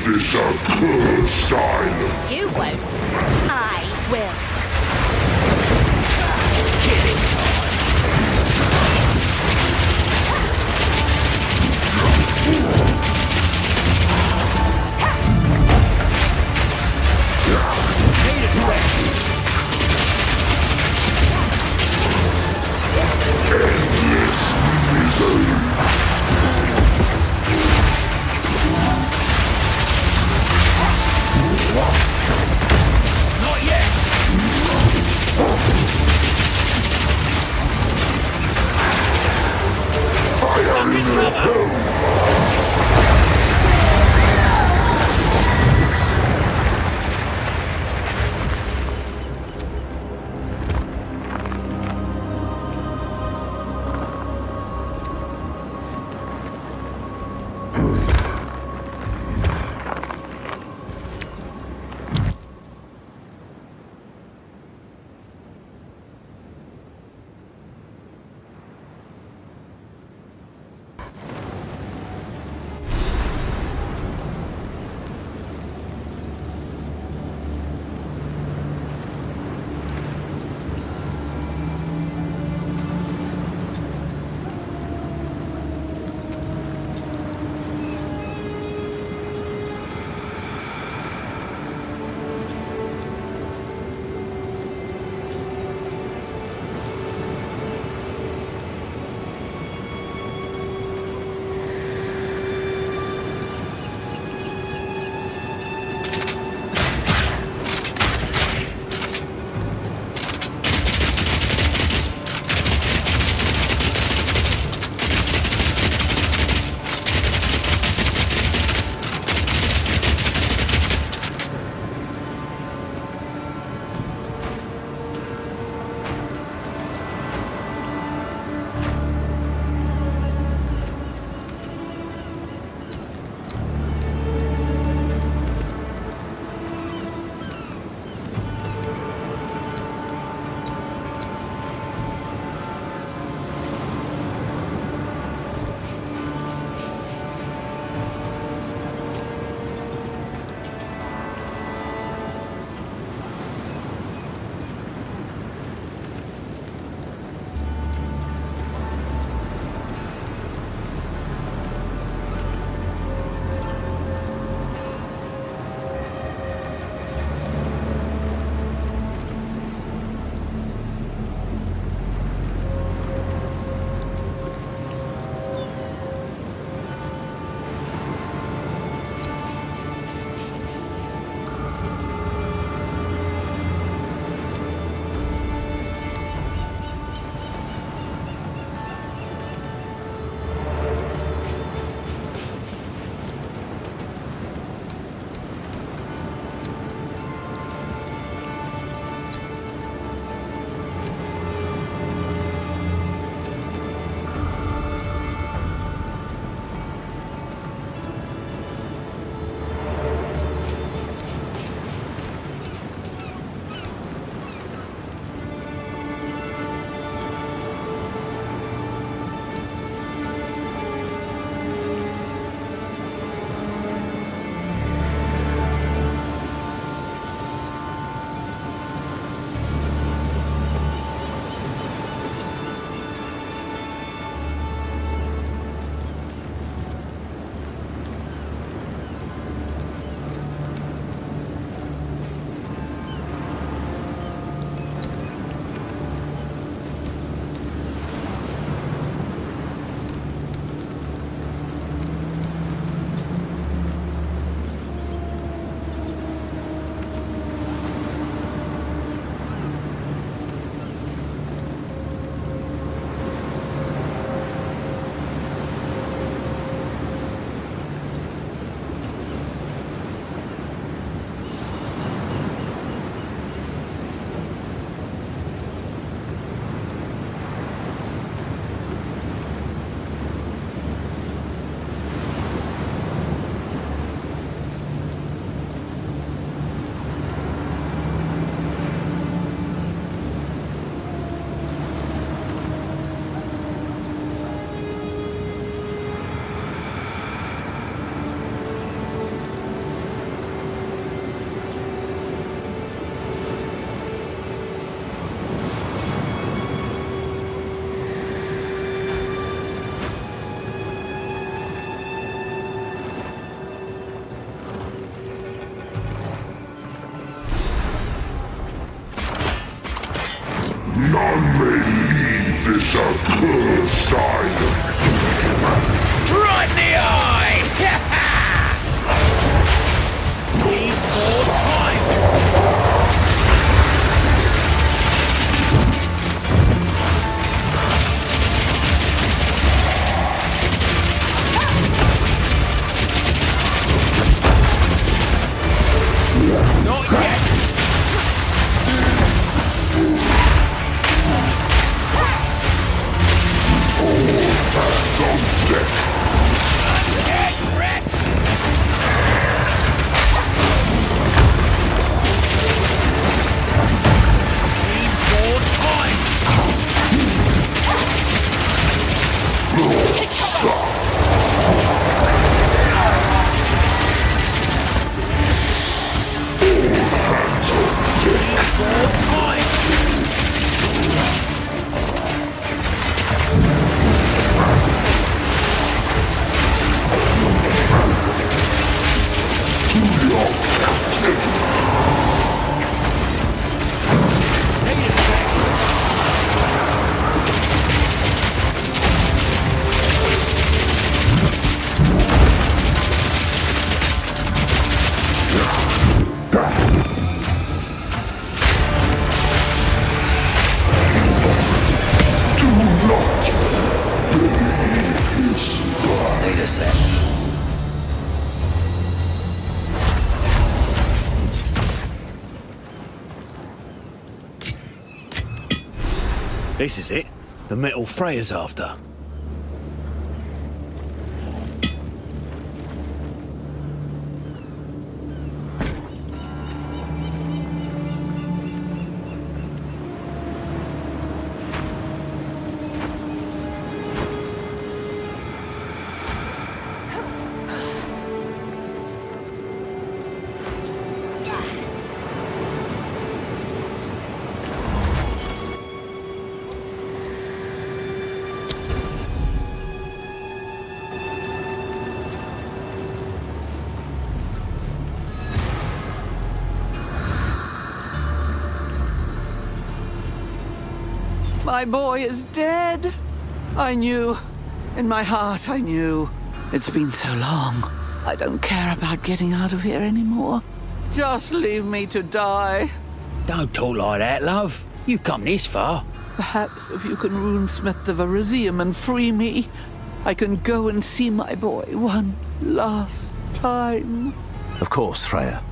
D: is a cursed island.
G: You won't. I will.
E: Killing Wait a second.
D: Endless misery.
E: Not yet.
D: Fire in the hole. None may leave this accursed island.
E: Right in the eye! Need more time! Not yet!
D: Hands on deck.
E: Get wrecked! Need more time! More time!
B: Wait a sec. This is it. The metal Freya's after.
N: My boy is dead. I knew. In my heart, I knew. It's been so long. I don't care about getting out of here anymore. Just leave me to die.
B: Don't talk like that, love. You've come this far.
N: Perhaps if you can runesmith the Virizium and free me, I can go and see my boy one last time.
I: Of course, Freya.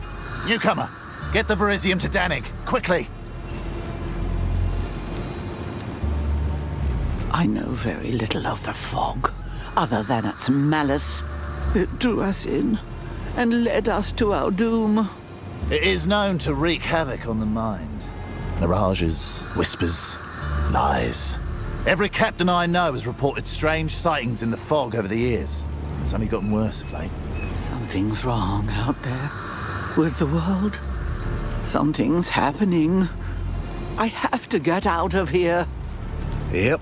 I: Newcomer, get the Virizium to Danig, quickly.
N: I know very little of the fog, other than its malice. It drew us in and led us to our doom.
I: It is known to wreak havoc on the mind. Mirages, whispers, lies. Every captain I know has reported strange sightings in the fog over the years. It's only gotten worse of late.
N: Something's wrong out there with the world. Something's happening. I have to get out of here.
B: Yep.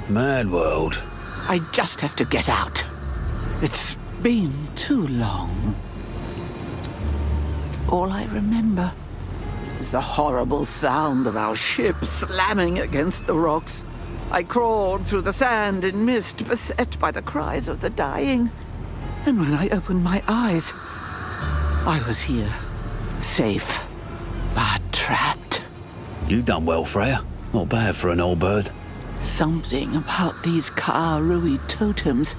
B: Mad world.
N: I just have to get out. It's been too long. All I remember is the horrible sound of our ship slamming against the rocks. I crawled through the sand and mist, beset by the cries of the dying. And when I opened my eyes, I was here, safe, but trapped.
B: You done well, Freya. Not bad for an old bird.
N: Something about these Ka-Rui totems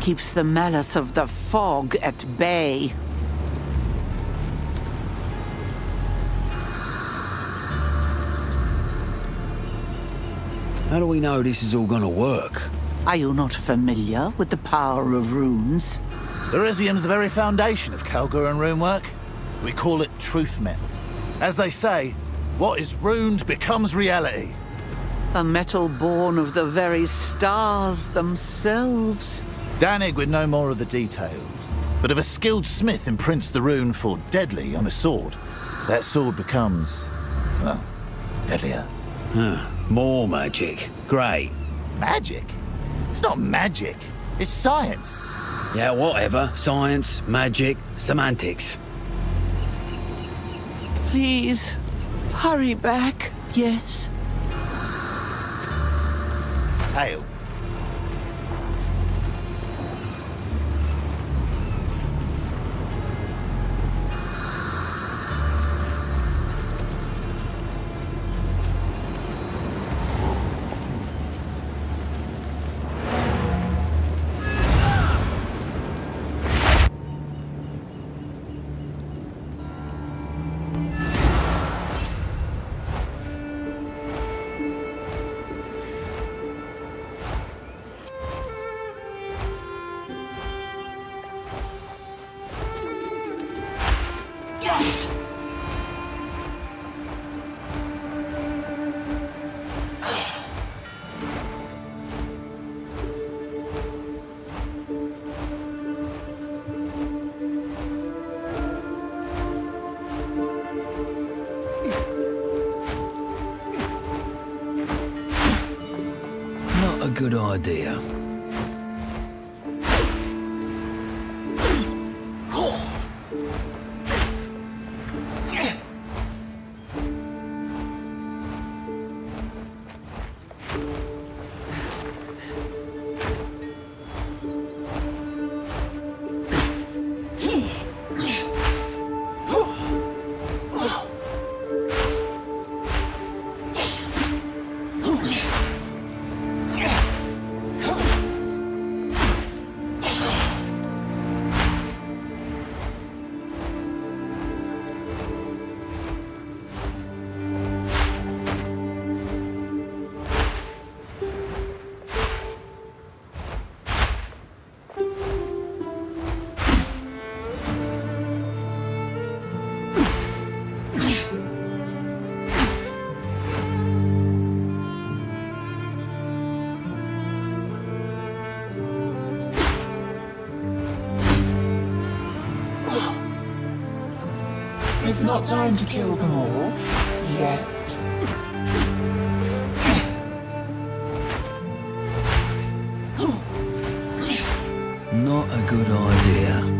N: keeps the malice of the fog at bay.
B: How do we know this is all gonna work?
N: Are you not familiar with the power of runes?
I: Virizium's the very foundation of Kalguran rune work. We call it truth metal. As they say, what is runed becomes reality.
N: A metal born of the very stars themselves.
I: Danig would know more of the details, but if a skilled smith imprints the rune for deadly on a sword, that sword becomes, well, deadlier.
B: More magic. Great.
I: Magic? It's not magic. It's science.
B: Yeah, whatever. Science, magic, semantics.
N: Please, hurry back, yes?
I: hail.
B: Not a good idea.
A: It's not time to kill them all yet.
B: Not a good idea.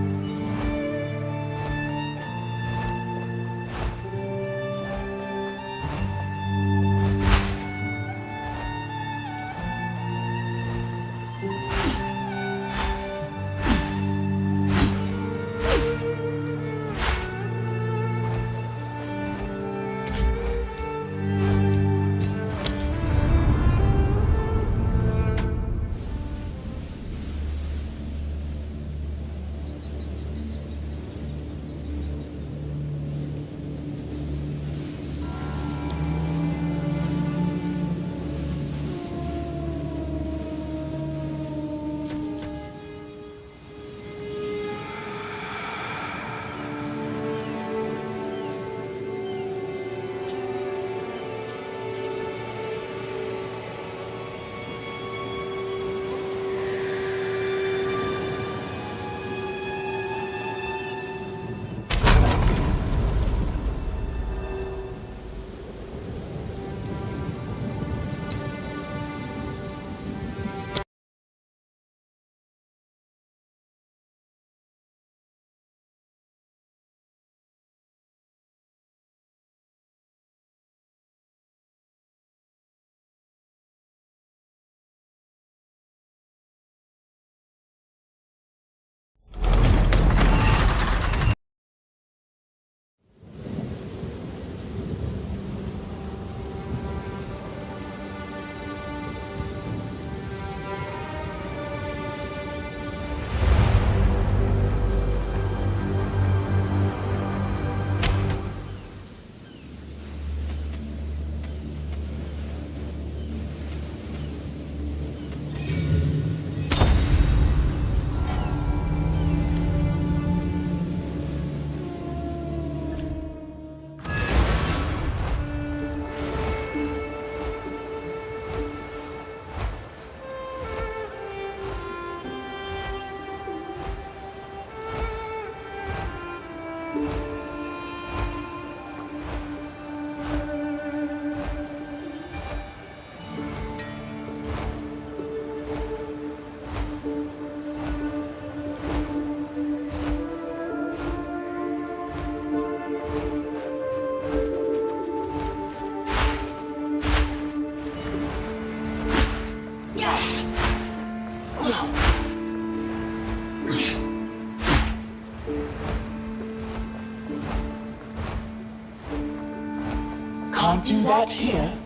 P: can't do that here.